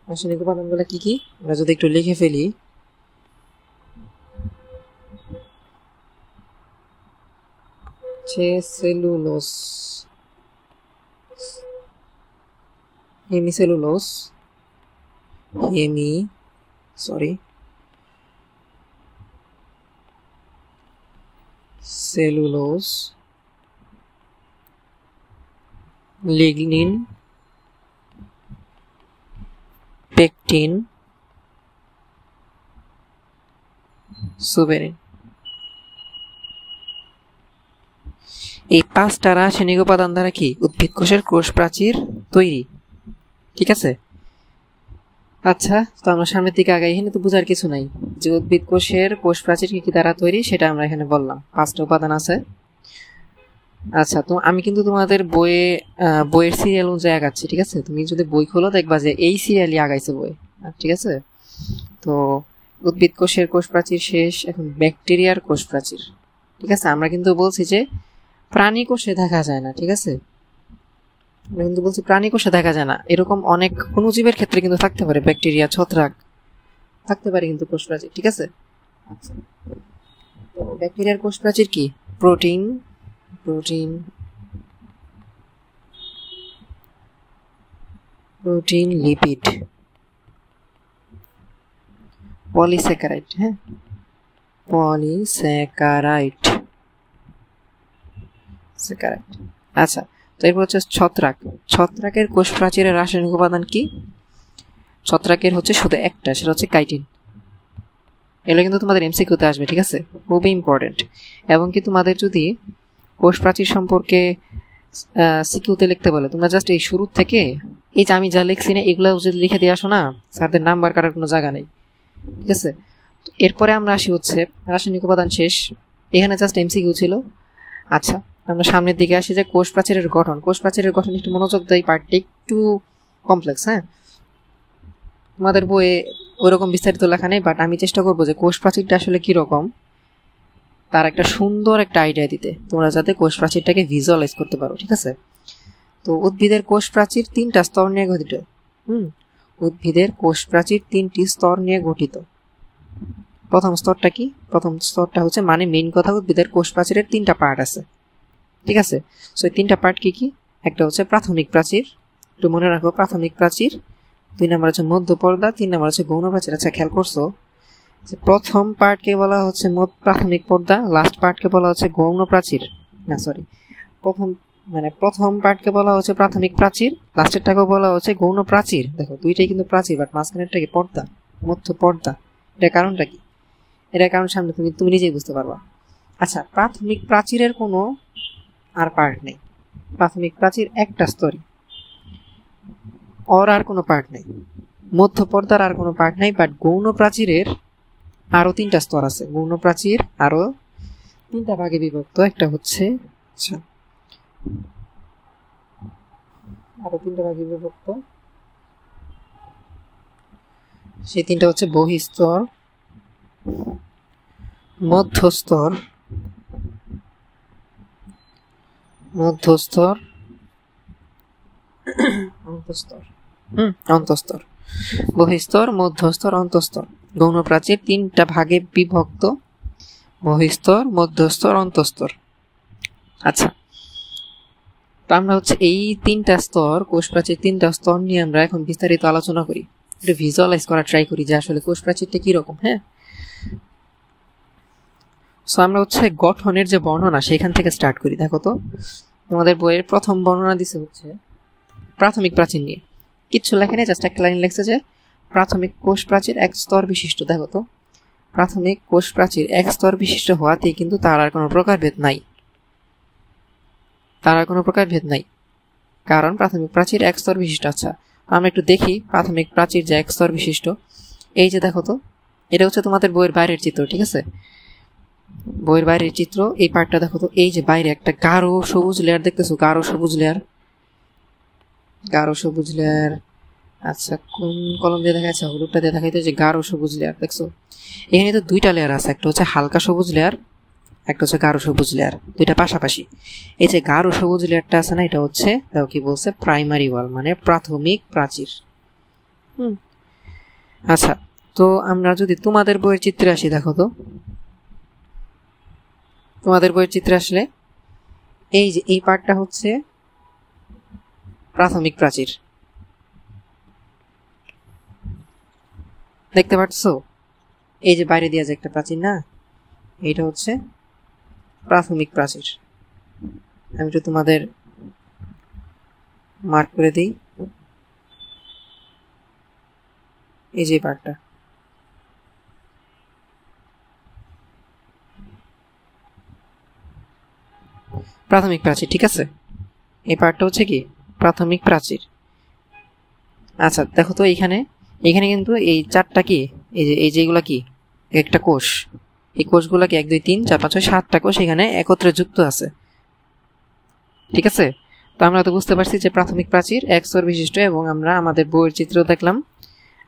রাসায়নিক উপাদানগুলো কি কি আমরা যদি একটু লিখে ফেলি। Cellulose, hemicellulose, cellulose, lignin, pectin, suberin. এই পাঁচটা রাসায়নিক উপাদান দ্বারা কি উদ্ভিদ কোষের কোষ প্রাচীর তৈরি, ঠিক আছে? আচ্ছা, তো আমরা সামনের দিকে আগাই। এখানে তো বোঝার কিছু নাই যে উদ্ভিদ কোষের কোষ প্রাচীর কি কি দ্বারা তৈরি, সেটা আমরা এখানে বললাম, পাঁচটা উপাদান আছে। আচ্ছা, তো আমি কিন্তু তোমাদের বইয়ের সিরিয়াল অনুযায়ী আগাচ্ছি, ঠিক আছে? তুমি যদি বই খোলো দেখবা যে এই সিরিয়ালই আগাইছে বই, ঠিক আছে? তো উদ্ভিদ কোষের কোষ প্রাচীর শেষ, এখন ব্যাকটেরিয়ার কোষ প্রাচীর, ঠিক আছে? আমরা কিন্তু বলছি যে প্রাণী কোষে দেখা যায় না, ঠিক আছে? আমরা কিন্তু বলছি প্রাণী কোষে দেখা যায় না, এরকম অনেক অণুজীবের ক্ষেত্রে কিন্তু থাকতে পারে, ব্যাকটেরিয়া, ছত্রাক থাকতে পারে কিন্তু কোষ প্রাচীর, ঠিক আছে? আচ্ছা, তো ব্যাকটেরিয়ার কোষ প্রাচীর কি? প্রোটিন, লিপিড, পলিস্যাকারাইড, হ্যাঁ, পলিস্যাকারাইড। আচ্ছা, তো এরপর হচ্ছে ছত্রাকের কোষ প্রাচীরের রাসায়নিক উপাদান কি? ছত্রাকের হচ্ছে শুধু একটা, সেটা হচ্ছে কাইটিন। এগুলো কিন্তু তোমাদের এমসিকিউতে আসবে, ঠিক আছে, খুবই ইম্পর্টেন্ট। এবং কি তোমাদের যদি কোষ প্রাচীর সম্পর্কে সিকিউতে লিখতে বলে, তোমরা জাস্ট এই শুরু থেকে এই যে আমি যা লিখছি না এগুলো যদি লিখে দিয়ে আসো না, স্যারদের নাম্বার কাটার কোনো জায়গা নেই, ঠিক আছে। এরপরে আমরা আসি হচ্ছে রাসায়নিক উপাদান শেষ, এখানে জাস্ট এমসিকিউ ছিল। আচ্ছা, আমরা সামনের দিকে আসি যে কোষ প্রাচীরের গঠন। কোষ প্রাচীরের গঠন একটু মনোযোগ দেয়, পার্টটি একটু কমপ্লেক্স। হ্যাঁ, তোমাদের বইয়ে ওইরকম বিস্তারিত লেখা নেই, বাট আমি চেষ্টা করবো যে কোষ প্রাচীরটা আসলে কীরকম তার একটা সুন্দর একটা আইডিয়া দিতে, তোমরা যাতে কোষ প্রাচীরটাকে ভিজুয়ালাইজ করতে পারো, ঠিক আছে। তো উদ্ভিদের কোষ প্রাচীর 3টা স্তর নিয়ে গঠিত। উদ্ভিদের কোষ প্রাচীর 3টি স্তর নিয়ে গঠিত। প্রথম স্তরটা কি? প্রথম স্তরটা হচ্ছে মানে মেইন কথা, উদ্ভিদের কোষ প্রাচীরের 3টা পার্ট আছে, ঠিক আছে। সো এই 3টা পার্ট কি কি? একটা হচ্ছে প্রাথমিক প্রাচীর, একটু মনে রাখো, প্রাথমিক প্রাচীর। 2 নম্বর হচ্ছে মধ্য পর্দা, 3 নম্বর হচ্ছে গৌণ প্রাচীর। আচ্ছা, খেয়াল করছো যে প্রথম পার্টকে বলা হচ্ছে প্রাথমিক পর্দা, লাস্ট পার্টকে বলা হচ্ছে গৌণ প্রাচীর। না সরি, প্রথম পার্টকে বলা হচ্ছে প্রাথমিক প্রাচীর, লাস্টেরটাকেও বলা হচ্ছে গৌণ প্রাচীর। দেখো দুইটাই কিন্তু প্রাচীর, বাট মাঝখানেরটা কি পর্দা, মধ্য পর্দা। এটার কারণটা কি? এটার কারণ সামনে তুমি নিজেই বুঝতে পারবা। আচ্ছা, প্রাথমিক প্রাচীরের কোনো আর পার্ট নেই, প্রাথমিক প্রাচীর একটা স্তরই, আর কোনো পার্ট নেই। মধ্য পর্দার আর কোনো পার্ট নেই, বাট গৌণ প্রাচীরের আরো 3টা স্তর আছে। গৌণ প্রাচীর আরো 3টা ভাগে বিভক্ত। একটা হচ্ছে আরো 3টা ভাগে বিভক্ত, সেই 3টা হচ্ছে বহিস্তর, মধ্যস্তর, অন্তঃস্তর। বহিস্তর, মধ্যস্তর, অন্তঃস্তর। গৌণ প্রাচীর 3টা ভাগে বিভক্ত, বহিস্তর, মধ্যস্তর, অন্তঃস্তর। আচ্ছা, তো আমরা হচ্ছে এই 3টা স্তর, কোষ প্রাচীর 3টা স্তর নিয়ে আমরা এখন বিস্তারিত আলোচনা করি, একটু ভিজুয়ালাইজ করা ট্রাই করি যে আসলে কোষ প্রাচীরটা কিরকম। হ্যাঁ, সো আমরা হচ্ছে গঠনের যে বর্ণনা সেখান থেকে স্টার্ট করি। দেখো তো, তোমাদের বইয়ের প্রথম বর্ণনা দিছে হচ্ছে প্রাথমিক প্রাচীর নিয়ে, কিচ্ছু লেখা নেই, জাস্ট একটা লাইন লেখছে যে প্রাথমিক কোষ প্রাচীর 1 স্তর বিশিষ্ট। দেখো তো, প্রাথমিক কোষ প্রাচীর 1 স্তর বিশিষ্ট হওয়াতেই কিন্তু তার আর কোনো প্রকারভেদ নাই, কারণ প্রাথমিক প্রাচীর 1 স্তর বিশিষ্ট। আচ্ছা, আমরা একটু দেখি প্রাথমিক প্রাচীর যে 1 স্তর বিশিষ্ট। এই যে দেখো তো, এটা হচ্ছে তোমাদের বইয়ের বাইরের চিত্র, ঠিক আছে, বইয়ের বাইরের চিত্র। এই পার্টটা দেখো তো, এই যে বাইরে একটা গাঢ় সবুজ লেয়ার দেখতেছো, গাঢ় সবুজ লেয়ার। আচ্ছা, কোন কলম দিয়ে দেখাচ্ছে? হলুদটা দিয়ে দেখাইতে, যে গাঢ় সবুজ লেয়ার দেখছো। এখানে তো 2টা লেয়ার আছে, একটা হচ্ছে হালকা সবুজ লেয়ার, একটা হচ্ছে গাঢ় সবুজ লেয়ার, 2টা পাশাপাশি। এই যে গাঢ় সবুজ লেয়ারটা আছে না, এটা হচ্ছে দেখো কি বলছে, প্রাইমারি ওয়াল, মানে প্রাথমিক প্রাচীর। আচ্ছা, তো আমরা যদি তোমাদের বইয়ের চিত্রে আসি, দেখো তো, তোমাদের বইয়ের চিত্রে আসলে এই যে এই পার্টটা হচ্ছে প্রাথমিক প্রাচীর, দেখতে পাচ্ছ? এই যে বাইরে দিয়ে যে একটা প্রাচীর না, এইটা হচ্ছে প্রাথমিক প্রাচীর। আমি একটু তোমাদের মার্ক করে দিই, এই যে পার্টটা, প্রাথমিক প্রাচীর, ঠিক আছে। এই পার্টটা হচ্ছে কি প্রাথমিক প্রাচীর। আচ্ছা, দেখো তো, এখানে কিন্তু এই 4টা কি, এই যেগুলা কি একটা কোষ, এই কোষগুলা কি 1 2 3 4 5 6 7টা কোষ এখানে একত্রে যুক্ত আছে, ঠিক আছে। তো আমরা তো বুঝতে পারছি যে প্রাথমিক প্রাচীর 1 স্তর বিশিষ্ট, এবং আমরা আমাদের বইয়ের চিত্র দেখলাম,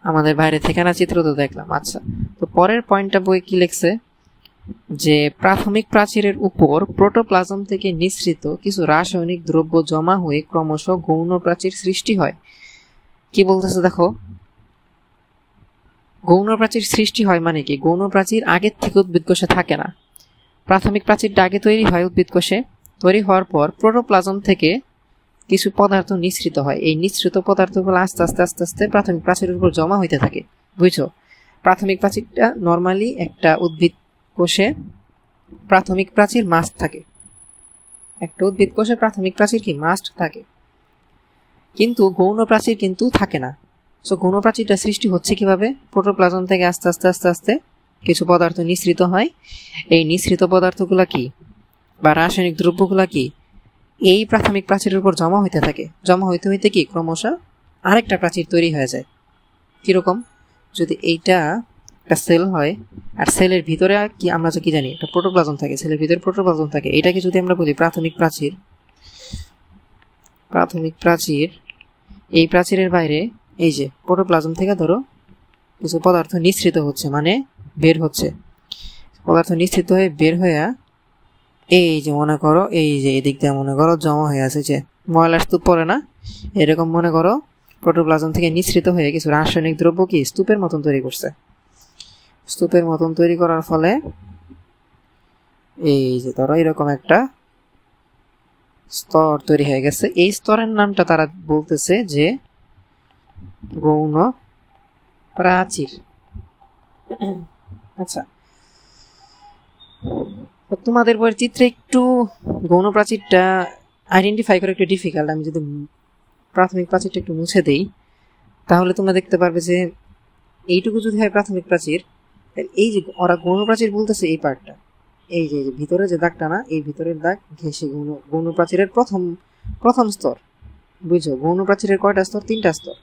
আমাদের বাইরে ঠিকানা চিত্র তো দেখলাম। আচ্ছা, তো পরের পয়েন্টটা বই কি লিখছে, যে প্রাথমিক প্রাচীরের উপর প্রোটোপ্লাজম থেকে নিঃসৃত কিছু রাসায়নিক দ্রব্য জমা হয়ে ক্রমশ গৌণ প্রাচীর সৃষ্টি হয়। কি বলতেছে দেখো, গৌণ প্রাচীর সৃষ্টি হয় মানে কি? গৌণ প্রাচীর আগের থেকে উদ্ভিদ কোষে থাকে না, প্রাথমিক প্রাচীরটা আগে তৈরি হয় উদ্ভিদ কোষে, তৈরি হওয়ার পর প্রোটোপ্লাজম থেকে কিছু পদার্থ নিঃসৃত হয়। এই নিঃসৃত পদার্থগুলো আস্তে আস্তে প্রাথমিক প্রাচীরের উপর জমা হইতে থাকে, বুঝছো? প্রাথমিক প্রাচীরটা নর্মালি একটা উদ্ভিদ কোষে প্রাথমিক প্রাচীর মাস্ট থাকে, একটা উদ্ভিদ কোষে প্রাথমিক প্রাচীর কি মাস্ট থাকে, কিন্তু গৌণ প্রাচীর কিন্তু থাকে না। সো গৌণ প্রাচীরটা সৃষ্টি হচ্ছে কিভাবে? প্রোটোপ্লাজম থেকে আস্তে আস্তে কিছু পদার্থ নিঃসৃত হয়। এই নিঃসৃত পদার্থগুলা কি বা রাসায়নিক দ্রব্যগুলা কি এই প্রাথমিক প্রাচীরের উপর জমা হইতে থাকে। জমা হইতে হইতে কি ক্রমশ আরেকটা প্রাচীর তৈরি হয়ে যায়। কিরকম? যদি এইটা একটা সেল হয় আর সেলের ভিতরে কি আমরা কি জানি একটা প্রোটোপ্লাজম থাকে, সেলের ভিতরে প্রোটোপ্লাজম থাকে, এটাকে যদি আমরা বলি প্রাথমিক প্রাচীর, প্রাথমিক প্রাচীর, এই প্রাচীরের বাইরে এই যে প্রোটোপ্লাজম থেকে ধরো কিছু পদার্থ নিঃসৃত হচ্ছে, মানে বের হচ্ছে, পদার্থ নিঃসৃত হয়ে বের হয়ে এই যে মনে করো এই যে এদিক দিয়ে মনে করো জমা হয়ে আছে, যে ময়লার স্তূপ পড়ে না, এরকম মনে করো প্রোটোপ্লাজম থেকে নিঃসৃত হয়ে কিছু রাসায়নিক দ্রব্য কি স্তূপের মতন তৈরি করছে। স্তূপের মতন তৈরি করার ফলে এই যে ধরো এরকম একটা স্তর তৈরি হয়ে গেছে। এই স্তরের নামটা তারা বলতেছে যে গৌণ প্রাচীর। আচ্ছা, তোমাদের বইয়ের চিত্রে একটু গৌণ প্রাচীরটা আইডেন্টিফাই করা একটু ডিফিকাল্ট। আমি যদি প্রাথমিক প্রাচীরটা একটু মুছে দেই তাহলে তোমরা দেখতে পারবে যে এইটুকু যদি হয় প্রাথমিক প্রাচীর, এই যে ওরা গৌণ প্রাচীর বলতেছে এই পার্টটা, এই যে ভিতরে যে দাগটা না, এই ভিতরের দাগ ঘেঁষে গৌণ প্রাচীরের প্রথম স্তর। বুঝছো গৌণ প্রাচীরের কয়টা স্তর? 3টা স্তর।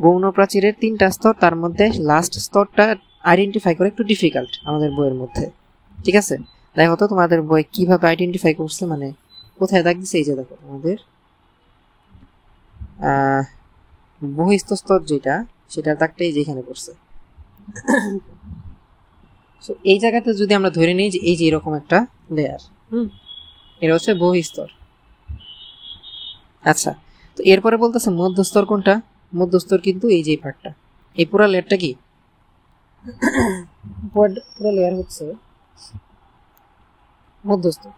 গৌণ প্রাচীরের 3টা স্তর, তার মধ্যে লাস্ট স্তরটা আইডেন্টিফাই করা একটু ডিফিকাল্ট আমাদের বইয়ের মধ্যে। ঠিক আছে, দেখো তো তোমাদের বই কিভাবে আইডেন্টিফাই করছে, মানে কোথায় দাগ দিচ্ছে। এই যে দেখো আমাদের বহিস্থ স্তর যেটা, সেটার দাগটাই যেখানে পড়ছে। এই জায়গাতে যদি আমরা ধরে নিই যে এই যে এরকম একটা লেয়ার, এটা হচ্ছে বহিস্তর। আচ্ছা, তো এরপরে বলতেছে মধ্যস্তর কোনটা? মধ্যস্তর কিন্তু এই যে পার্টটা, এই পুরো লেয়ারটা কি পুরো লেয়ার হচ্ছে মধ্যস্তর।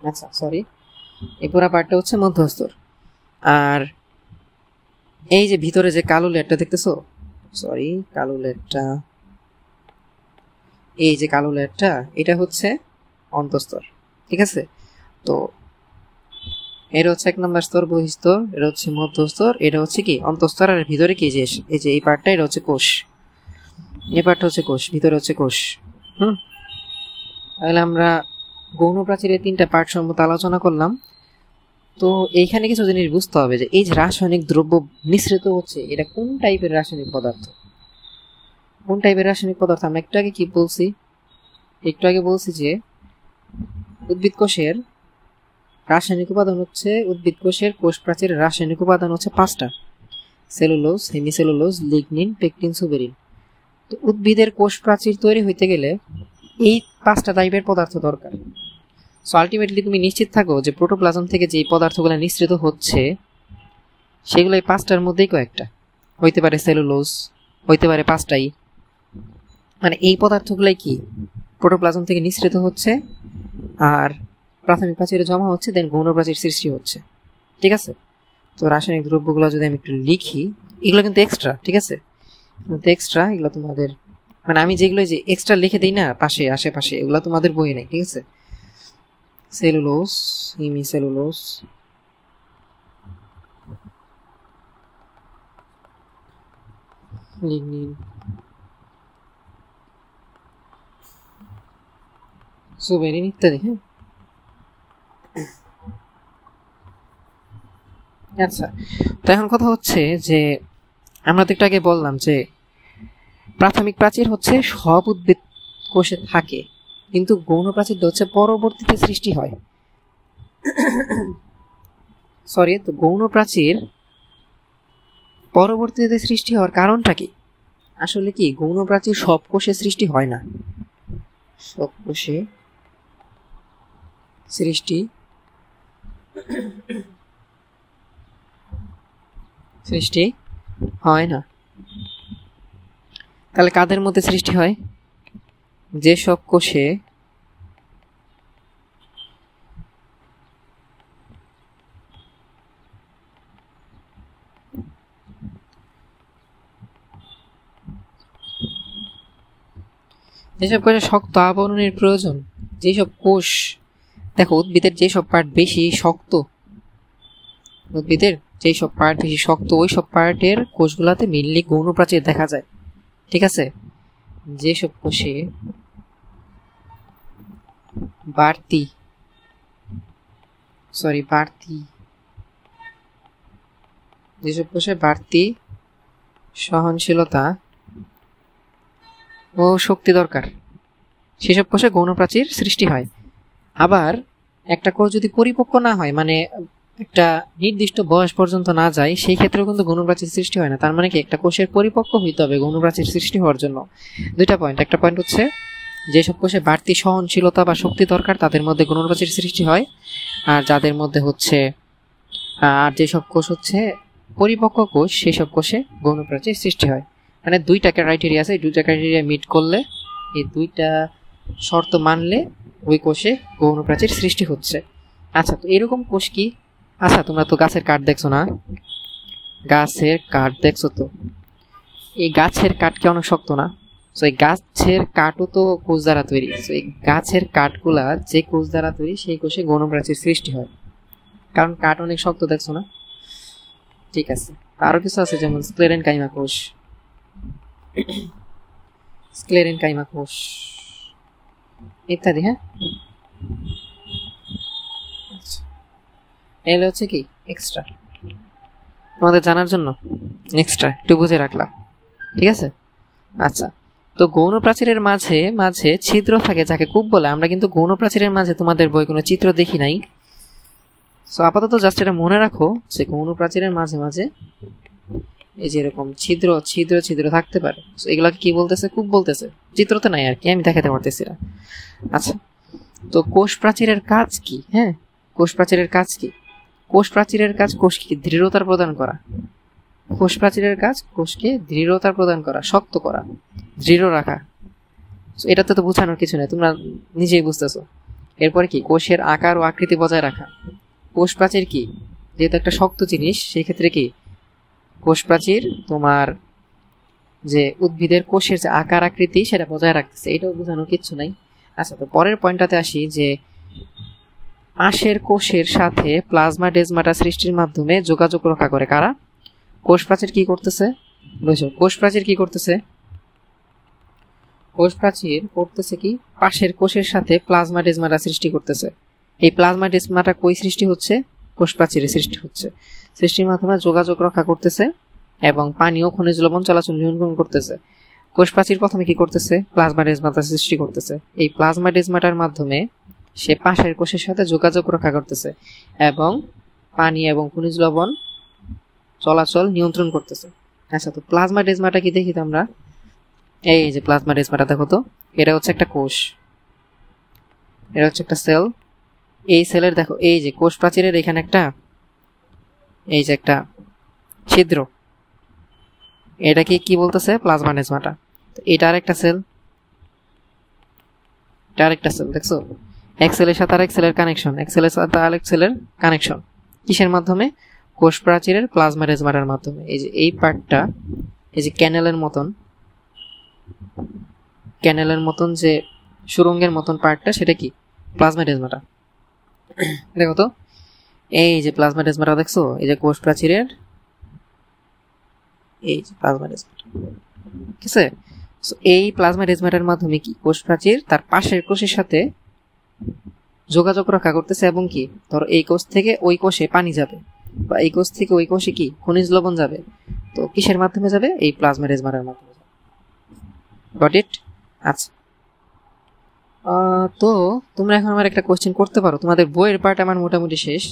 আচ্ছা সরি, এই পুরো পার্টটা হচ্ছে মধ্যস্তর। আর এই যে ভিতরে যে কালো লেয়ারটা দেখতেছো, সরি কালো লেয়ারটা, এই যে কালো লেয়ারটা, এটা হচ্ছে অন্তঃস্তর। ঠিক আছে, তো এটা হচ্ছে 1 নম্বর স্তর বহিস্তর, এটা হচ্ছে মধ্যস্তর, এটা হচ্ছে কি অন্তঃস্তর। আর ভিতরে কি যে এই যে এই পার্টটা, এটা হচ্ছে কোষ, এই পার্টটা হচ্ছে কোষ, ভিতরে হচ্ছে কোষ। তাহলে আমরা গৌণ প্রাচীরের 3টা পার্ট সম্বন্ধে আলোচনা করলাম। তো এইখানে কিছু জিনিস বুঝতে হবে যে এই যে রাসায়নিক দ্রব্য নিঃসৃত হচ্ছে, এটা কোন টাইপের রাসায়নিক পদার্থ, কোন টাইপের রাসায়নিক পদার্থ। আমরা একটু আগে বলছি যে উদ্ভিদ কোষের রাসায়নিক উপাদান হচ্ছে, উদ্ভিদ কোষের কোষ প্রাচীরের রাসায়নিক উপাদান হচ্ছে 5টা: cellulose, hemicellulose, lignin, pectin, suberin. তো উদ্ভিদের কোষ প্রাচীর তৈরি হইতে গেলে এই 5টা টাইপের পদার্থ দরকার। সো আলটিমেটলি তুমি নিশ্চিত থাকো যে প্রোটোপ্লাজম থেকে যে পদার্থগুলো নিঃসৃত হচ্ছে সেগুলো এই 5টার মধ্যেই কয়েকটা হইতে পারে, সেলুলোজ হইতে পারে 5টাই। মানে এই পদার্থগুলাই কি প্রোটোপ্লাজম থেকে নিঃসৃত হচ্ছে আর প্রাথমিক প্রাচীরে জমা হচ্ছে, দেন গৌণ প্রাচীর সৃষ্টি হচ্ছে। ঠিক আছে, তো রাসায়নিক দ্রব্যগুলো যদি আমি একটু লিখি, এগুলো কিন্তু এক্সট্রা। ঠিক আছে, কিন্তু এক্সট্রা এগুলো তোমাদের, মানে আমি যেগুলো যে এক্সট্রা লিখে দিই না পাশে আশেপাশে, এগুলো তোমাদের বইয়ে নেই। ঠিক আছে, সেলুলোজ, হেমিসেলুলোজ, লিগনিন, সুবেরিন ইত্যাদি। হ্যাঁ, আচ্ছা, তো এখন কথা হচ্ছে যে আমরা তো একটু আগে বললাম যে প্রাথমিক প্রাচীর হচ্ছে সব উদ্ভিদ কোষে থাকে, কিন্তু গৌণ প্রাচীরটা হচ্ছে পরবর্তীতে সৃষ্টি হয়। সরি, তো গৌণ প্রাচীর পরবর্তীতে সৃষ্টি হওয়ার কারণটা কি? আসলে কি গৌণ প্রাচীর সব কোষে সৃষ্টি হয় না, সব কোষে সৃষ্টি হয় না। তাহলে কাদের মধ্যে সৃষ্টি হয়? যেসব কোষে শক্ত আবরণের প্রয়োজন, যেসব কোষ, দেখো উদ্ভিদের যেসব পার্ট বেশি শক্ত, উদ্ভিদের যেই সব পার্ট বেশি শক্ত ওই সব পার্টের কোষগুলোতে মেইনলি গৌণ প্রাচীর দেখা যায়। ঠিক আছে, যেসব কোষে বাড়তি যেসব কোষে বাড়তি সহনশীলতা ও শক্তি দরকার সেসব কোষে গৌণ প্রাচীর সৃষ্টি হয়। আবার একটা কোষ যদি পরিপক্ক না হয়, মানে একটা নির্দিষ্ট বয়স পর্যন্ত না যায়, সেই ক্ষেত্রেও কিন্তু গৌণ প্রাচীর সৃষ্টি হয় না। তার মানে কি, একটা কোষের পরিপক্ক হইতে হবে গৌণ প্রাচীর সৃষ্টি হওয়ার জন্য। দুইটা পয়েন্ট, একটা পয়েন্ট হচ্ছে যেসব কোষে বাড়তি সহনশীলতা বা শক্তি দরকার তাদের মধ্যে গৌণ প্রাচীর সৃষ্টি হয়, আর যাদের মধ্যে হচ্ছে আর যেসব কোষ হচ্ছে পরিপক্ক কোষ সেসব কোষে গৌণ প্রাচীর সৃষ্টি হয়। মানে দুইটা ক্রাইটেরিয়া আছে, এই দুইটা ক্রাইটেরিয়া মিট করলে, এই দুইটা শর্ত মানলে ওই কোষে গৌণ প্রাচীর সৃষ্টি হচ্ছে। আচ্ছা, তো এরকম কোষ কি? আচ্ছা, তোমরা তো গাছের কাঠ দেখছো না? গাছের কাঠ দেখছো তো? এই গাছের কাঠ কি অনেক শক্ত না? তো এই গাছের কাঠও তো কোষ দ্বারা তৈরি। তো এই গাছের কাঠগুলা যে কোষ দ্বারা তৈরি সেই কোষে গৌণ প্রাচীর সৃষ্টি হয়, কারণ কাঠ অনেক শক্ত, দেখছো না? ঠিক আছে, আরো কিছু আছে, যেমন স্ক্লেরেনকাইমা কোষ, ইত্যাদি। হ্যাঁ, এগুলো হচ্ছে কি এক্সট্রা, তোমাদের জানার জন্য এক্সট্রা একটু বুঝে রাখলাম। ঠিক আছে। আচ্ছা, তো গৌণ প্রাচীরের মাঝে মাঝে ছিদ্র থাকে যাকে কূপ বলে। আমরা কিন্তু গৌণ প্রাচীরের মাঝে তোমাদের বই কোনো চিত্র দেখি নাই। সো আপাতত জাস্ট এটা মনে রাখো যে গৌণ প্রাচীরের মাঝে মাঝে এই যে এরকম ছিদ্র ছিদ্র ছিদ্র থাকতে পারে। এগুলাকে কি বলতেছে? কূপ বলতেছে। চিত্রতে নাই আর কি, আমি দেখাতে পারতেছি না। আচ্ছা, তো কোষ প্রাচীরের কাজ কি? হ্যাঁ, কোষ প্রাচীরের কাজ কি? কোষ প্রাচীরের কাজ কোষকে দৃঢ়তা প্রদান করা। কোষ প্রাচীরের কাজ কোষকে দৃঢ়তা প্রদান করা, শক্ত করা, দৃঢ় রাখা। এটাতে তো বোঝানোর কিছু নেই, তোমরা নিজেই বুঝতেছো। এরপরে কি? কোষের আকার ও আকৃতি বজায় রাখা। কোষ প্রাচীর কি? যেহেতু একটা শক্ত জিনিস, সেই ক্ষেত্রে কি কোষ প্রাচীর তোমার যে উদ্ভিদের কোষের যে আকার আকৃতি সেটা বজায় রাখতেছে। এটাও বোঝানোর কিছু নাই। আচ্ছা, তো পরের পয়েন্টটাতে আসি যে আঁশের কোষের সাথে প্লাজমা ডেজমাটা সৃষ্টির মাধ্যমে যোগাযোগ রক্ষা করে কারা? কোষ প্রাচীর কি করতেছে? বুঝছো, কোষ প্রাচীর কি করতেছে? কোষ প্রাচীর করতেছে কি? পাশের কোষের সাথে প্লাজমা ডেজমাটা সৃষ্টি করতেছে। এই প্লাজমা ডেজমাটা কই সৃষ্টি হচ্ছে? কোষ প্রাচীরে সৃষ্টি হচ্ছে। সৃষ্টির মাধ্যমে যোগাযোগ রক্ষা করতেছে এবং পানি ও খনিজ লবণ চলাচল নিয়ন্ত্রণ করতেছে। কোষ প্রাচীর প্রথমে কি করতেছে? প্লাজমা ডেজমাটা সৃষ্টি করতেছে। এই প্লাজমা ডেজমাটার মাধ্যমে সে পাশের কোষের সাথে যোগাযোগ রক্ষা করতেছে এবং পানি এবং খনিজ লবণ চলাচল নিয়ন্ত্রণ করতেছে। আচ্ছা, তো প্লাজমা ডেজমাটা কি দেখি তো আমরা। এই যে প্লাজমা ডেজমাটা দেখো তো, এটা হচ্ছে একটা কোষ, এটা হচ্ছে একটা সেল। এই সেলের দেখো এই যে কোষ প্রাচীরের এখানে একটা এই যে একটা ছিদ্র, এটাকে কি বলতেছে? প্লাজমা ডেজমাটা। এটা আরেকটা সেল, এটা আরেকটা সেল, দেখছো? এক সেলের সাথে আরেক সেলের কানেকশন, এক সেলের সাথে আরেক সেলের কানেকশন কিসের মাধ্যমে? কোষ প্রাচীরের প্লাজমা ডেজমাটার মাধ্যমে। এই যে এই পার্টটা, এই যে ক্যানেলের মতন যে সুরঙ্গের মতন পার্টটা, সেটা কি? প্লাজমা ডেজমাটা। দেখো তো, এই যে প্লাজমা ডেজমাটা দেখছো, এই যে কোষ প্রাচীরের এই যে প্লাজমা ডেজমাটা, ঠিক আছে? এই প্লাজমা ডেজমাটার মাধ্যমে কি কোষ প্রাচীর তার পাশের কোষের সাথে যোগাযোগ রক্ষা করতেছে এবং কি ধরো এই কোষ থেকে ওই কোষে পানি যাবে বা এই কোষ থেকে ওই কোষে কি খনিজ লবণ যাবে, তো কিসের মাধ্যমে যাবে? এই প্লাজমা ডেজমাটার মাধ্যমে যাবে। Got it? আচ্ছা, তো তোমরা এখন আমার একটা কোশ্চেন করতে পারো। তোমাদের বইয়ের পার্ট আমার মোটামুটি শেষ,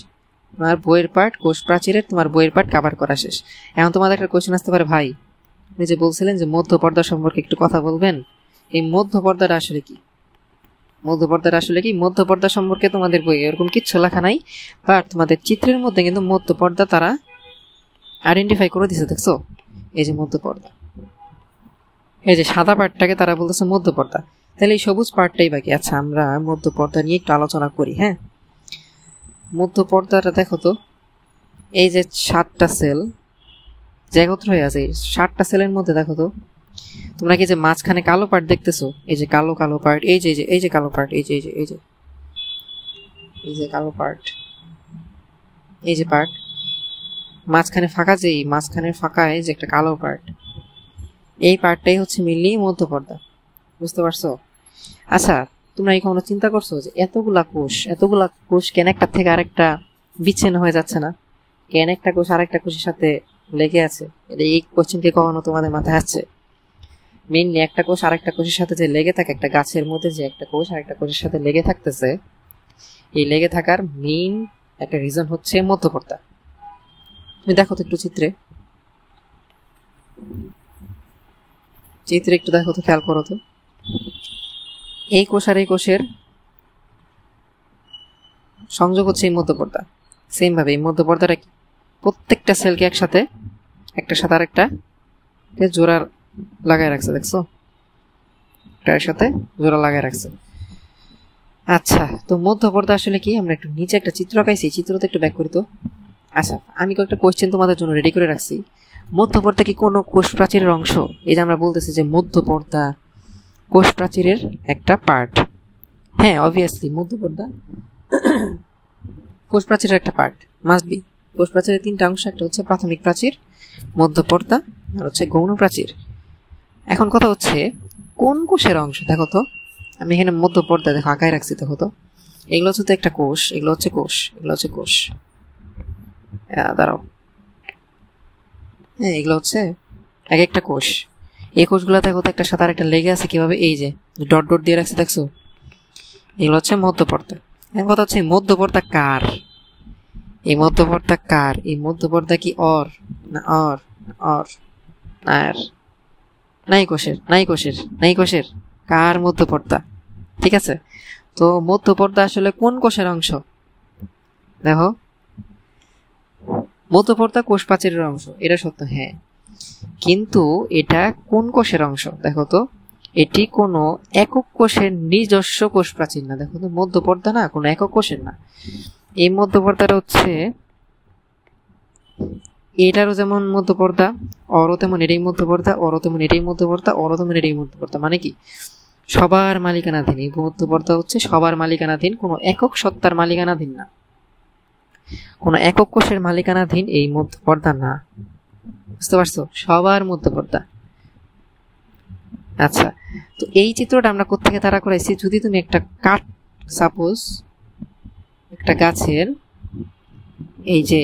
তোমার বইয়ের পার্ট কোষ প্রাচীরের তোমার বইয়ের পার্ট কভার করা শেষ। এখন তোমাদের একটা কোশ্চেন আসতে পারে, ভাই আপনি যে বলছিলেন যে মধ্য পর্দা সম্পর্কে একটু কথা বলবেন, এই মধ্য পর্দাটা আসলে কি? মধ্য পর্দা সম্পর্কে তোমাদের বইয়ে এরকম কিচ্ছু লেখা নাই, বাট তোমাদের চিত্রের মধ্যে কিন্তু মধ্য পর্দা তারা আইডেন্টিফাই করে দিছে। দেখছো, এই যে মধ্য পর্দা, এই যে সাদা পার্টটাকে তারা বলতেছে মধ্য পর্দা। তাহলে এই সবুজ পার্টটাই বাকি। আচ্ছা, আমরা মধ্য পর্দা নিয়ে একটু আলোচনা করি। হ্যাঁ, মধ্য পর্দাটা দেখো তো, এই যে 7টা সেল যে একত্র হয়ে আছে, 7টা সেলের মধ্যে দেখো তো, তোমরা কি যে মাঝখানে কালো পার্ট দেখতেছো? এই যে কালো পার্ট, এই যে কালো পার্ট, এই যে কালো পার্ট, এই যে পার্ট, মাঝখানে ফাঁকা, মাঝখানের ফাঁকায় যে একটা কালো পার্ট, এই পার্টটাই হচ্ছে মেনলি মধ্যপর্দা। বুঝতে পারছো? আচ্ছা, তোমরা এই কখনো চিন্তা করছো যে এতগুলা কোষ কেন একটা থেকে আরেকটা বিচ্ছিন্ন হয়ে যাচ্ছে না? কেন একটা কোষ আরেকটা কোষের সাথে লেগে আছে? এই কোশ্চেনকে কখনো তোমাদের মাথায় আসছে? মেনলি একটা কোষ আরেকটা কোষের সাথে যে লেগে থাকে, একটা গাছের মধ্যে যে একটা কোষ আরেকটা কোষের সাথে লেগে থাকতেছে, এই লেগে থাকার মেইন একটা রিজন হচ্ছে মধ্যপর্দা। তুমি দেখো তো একটু চিত্রে একটু দেখো তো, খেয়াল করো তো, এই কোষ আর এই কোষের সংযোগ হচ্ছে এই মধ্যপর্দা। সেম ভাবে এই মধ্যপর্দাটা কি প্রত্যেকটা সেলকে একসাথে, একটার সাথে আরেকটা জোড়া লাগাই রাখছে, দেখছো? একটার সাথে জোড়া লাগাই রাখছে। আচ্ছা, তো মধ্যপর্দা আসলে কি? আমরা একটু নিচে একটা চিত্র আঁকাইছি, চিত্রতে একটু ব্যাক করি তো। আচ্ছা, আমি কয়েকটা কোশ্চেন তোমাদের জন্য রেডি করে রাখছি। মধ্যপর্দা কি কোনো কোষ প্রাচীরের অংশ? এই যে আমরা বলতেছি যে মধ্যপর্দা কোষ প্রাচীরের একটা পার্ট। হ্যাঁ, অবভিয়াসলি মধ্যপর্দা কোষ প্রাচীরের একটা পার্ট, মাস্ট বি। কোষ প্রাচীরের তিনটা অংশ, একটা হচ্ছে প্রাথমিক প্রাচীর, মধ্যপর্দা আর হচ্ছে গৌণ প্রাচীর। এখন কথা হচ্ছে কোন কোষের অংশ? দেখো তো, আমি এখানে মধ্যপর্দা দেখো আঁকায় রাখছি, দেখো তো, এগুলো হচ্ছে একটা কোষ, এগুলো হচ্ছে কোষ। দাঁড়াও, হ্যাঁ, এগুলো হচ্ছে এক একটা কোষ। এই কোষগুলো দেখো তো, একটা সাথে আরেকটা লেগে আছে কিভাবে, এই যে ডট ডট দিয়ে রাখছে, দেখছো? এগুলো হচ্ছে মধ্যপর্দা। এখন কথা হচ্ছে মধ্যপর্দা কার? এই মধ্যপর্দা কি অর না অর অর আর নাই কোষের কার মধ্যপর্দা? ঠিক আছে, তো মধ্যপর্দা আসলে কোন কোষের অংশ? দেখো, মধ্যপর্দা কোষ প্রাচীরের অংশ, এটা সত্য, হ্যাঁ, কিন্তু এটা কোন কোষের অংশ? দেখো তো, এটি কোনো একক কোষের নিজস্ব কোষ প্রাচীর না। দেখো তো, মধ্যপর্দা না কোনো একক কোষের না। এই মধ্যপর্দাটা হচ্ছে, এটারও যেমন মধ্যপর্দা, অরও তেমন এটাই মধ্যপর্দা, অরও তেমন এটাই মধ্যপর্দা, অরও তেমন এটাই মধ্যপর্দা। মানে কি? সবার মালিকানাধীন। এই মধ্যপর্দা হচ্ছে সবার মালিকানাধীন, কোনো একক সত্তার মালিকানাধীন না, কোনো একক কোষের মালিকানাধীন এই মধ্যপর্দা না। বুঝতে পারছো? সবার মধ্যপর্দা। আচ্ছা, তো এই চিত্রটা আমরা কোত্থেকে তারা করাইছি? যদি তুমি একটা কাঠ, সাপোজ একটা গাছের এই যে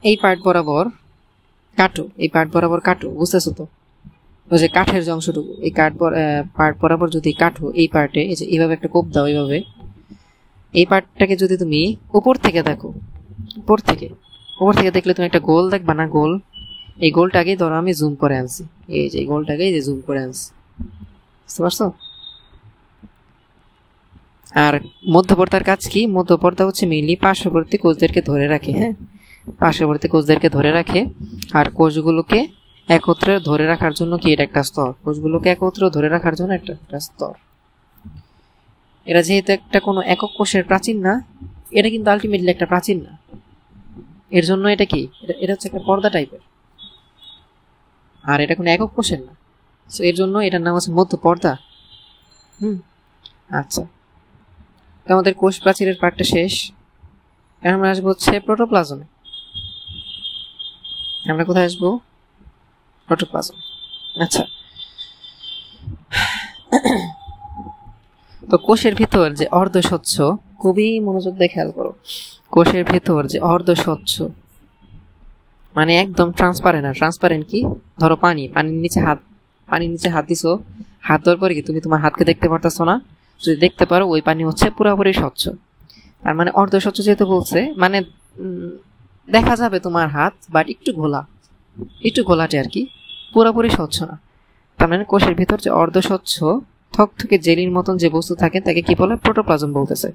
এই পার্ট বরাবর কাটো, বুঝতেছো তো? ওই যে কাঠের যে অংশটুকু, এই পার্ট বরাবর যদি কাটো, এই পার্টে এই যে এইভাবে একটা কোপ দাও, এইভাবে এই পার্টটাকে যদি তুমি উপর থেকে দেখো, উপর থেকে দেখলে তুমি একটা গোল দেখবা না? গোল, এই গোলটাকে ধরো আমি জুম করে আনছি, এই যে গোলটাকে এই যে জুম করে আনছি, বুঝতে পারছো? আর মধ্যপর্দার কাজ কি? মধ্যপর্দা হচ্ছে মেইনলি পার্শ্ববর্তী কোষদেরকে ধরে রাখে। হ্যাঁ, পার্শ্ববর্তী কোষদেরকে ধরে রাখে, আর কোষগুলোকে একত্রে ধরে রাখার জন্য কি এটা একটা স্তর, কোষগুলোকে একত্রে ধরে রাখার জন্য একটা স্তর। এরা যেহেতু একটা কোনো একক কোষের প্রাচীর না, এটা কিন্তু আলটিমেটলি একটা প্রাচীর না, এর জন্য এটা কি, এটা হচ্ছে একটা পর্দা টাইপের, আর এটা কোনো একক কোষের না, সো এর জন্য এটার নাম হচ্ছে মধ্যপর্দা। আচ্ছা, আমাদের কোষ প্রাচীরের পার্টটা শেষ। এখন আমরা আসবো হচ্ছে প্রোটোপ্লাজমে। আমরা কোথায় আসবো? প্রোটোপ্লাজম। আচ্ছা, তো কোষের ভিতর যে অর্ধস্বচ্ছ, খুবই মনোযোগ দিয়ে খেয়াল করো, কোষের ভিতর যে অর্ধস্বচ্ছ মানে একদম ট্রান্সপারেন্ট। আর ট্রান্সপারেন্ট কি? ধরো পানির নিচে হাত দিছো, হাত দেওয়ার পরে কি তুমি তোমার হাতকে দেখতে পারতেছো না? যদি দেখতে পারো, ওই পানি হচ্ছে পুরোপুরি স্বচ্ছ। তার মানে অর্ধস্বচ্ছ যেহেতু বলছে, মানে দেখা যাবে তোমার হাত, বাট একটু ঘোলাটে আর কি, পুরোপুরি স্বচ্ছ না। তার মানে কোষের ভিতর যে অর্ধস্বচ্ছ থকথকে জেলির মতন যে বস্তু থাকে তাকে কি বলে? প্রোটোপ্লাজম বলতেছে।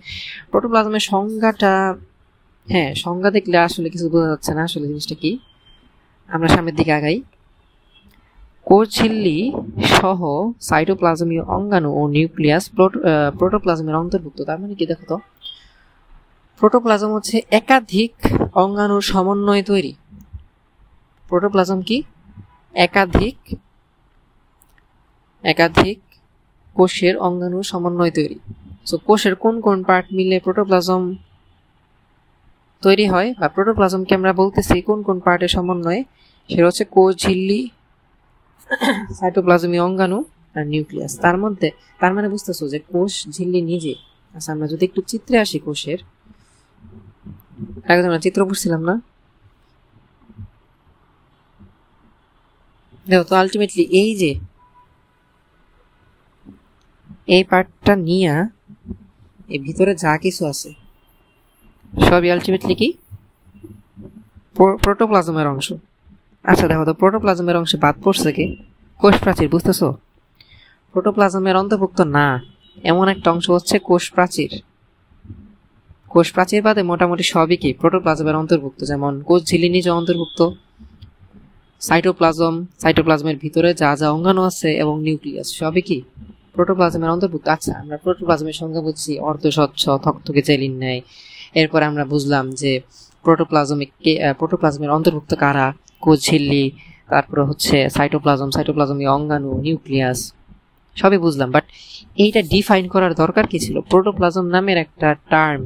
প্রোটোপ্লাজমের সংজ্ঞাটা, হ্যাঁ, সংজ্ঞা দেখলে আসলে কিছু বোঝা যাচ্ছে না আসলে জিনিসটা কি। আমরা সামনের দিকে আগাই। কোষ ঝিল্লি সহ সাইটোপ্লাজমীয় অঙ্গাণু ও নিউক্লিয়াস প্রোটোপ্লাজমের অন্তর্ভুক্ত। তার মানে কি? দেখো তো, প্রোটোপ্লাজম হচ্ছে একাধিক অঙ্গাণুর সমন্বয়ে তৈরি। প্রোটোপ্লাজম কি? একাধিক কোষের অঙ্গাণুর সমন্বয়ে তৈরি। সো কোষের কোন কোন পার্ট মিলে প্রোটোপ্লাজম তৈরি হয়, বা প্রোটোপ্লাজমকে আমরা বলতেছি কোন কোন পার্টের সমন্বয়ে, সেটা হচ্ছে কোষ ঝিল্লি, সাইটোপ্লাজমীয় অঙ্গাণু আর নিউক্লিয়াস। তার মানে বুঝতেছো যে কোষ ঝিল্লি নিজে। আচ্ছা, আমরা যদি একটু চিত্রে আসি কোষের, আগে আমরা চিত্র বুঝছিলাম না? দেখো তো আলটিমেটলি এই যে এই পার্টটা নিয়ে এই ভিতরে যা কিছু আছে সবই আলটিমেটলি কি প্রোটোপ্লাজমের অংশ। আচ্ছা দেখো তো প্রোটোপ্লাজমের অংশে বাদ পড়ছে কি? কোষ প্রাচীর। বুঝতেছো? প্রোটোপ্লাজমের অন্তর্ভুক্ত না এমন একটা অংশ হচ্ছে কোষ প্রাচীর। কোষ প্রাচীর বাদে মোটামুটি সবই কি প্রোটোপ্লাজমের অন্তর্ভুক্ত। যেমন কোষ ঝিল্লি নিজে অন্তর্ভুক্ত, সাইটোপ্লাজমের ভিতরে যা যা অঙ্গাণু আছে এবং নিউক্লিয়াস সবই কি প্রোটোপ্লাজমের অন্তর্ভুক্ত। আচ্ছা, আমরা প্রোটোপ্লাজমের সংজ্ঞা বুঝছি অর্ধস্বচ্ছ থকথকে জেলির ন্যায়। এরপর আমরা বুঝলাম যে প্রোটোপ্লাজমের অন্তর্ভুক্ত কারা, কোষ ঝিল্লি, তারপর হচ্ছে সাইটোপ্লাজমীয় অঙ্গাণু, নিউক্লিয়াস, সবই বুঝলাম। বাট এইটা ডিফাইন করার দরকার কি ছিল? প্রোটোপ্লাজম নামের একটা টার্ম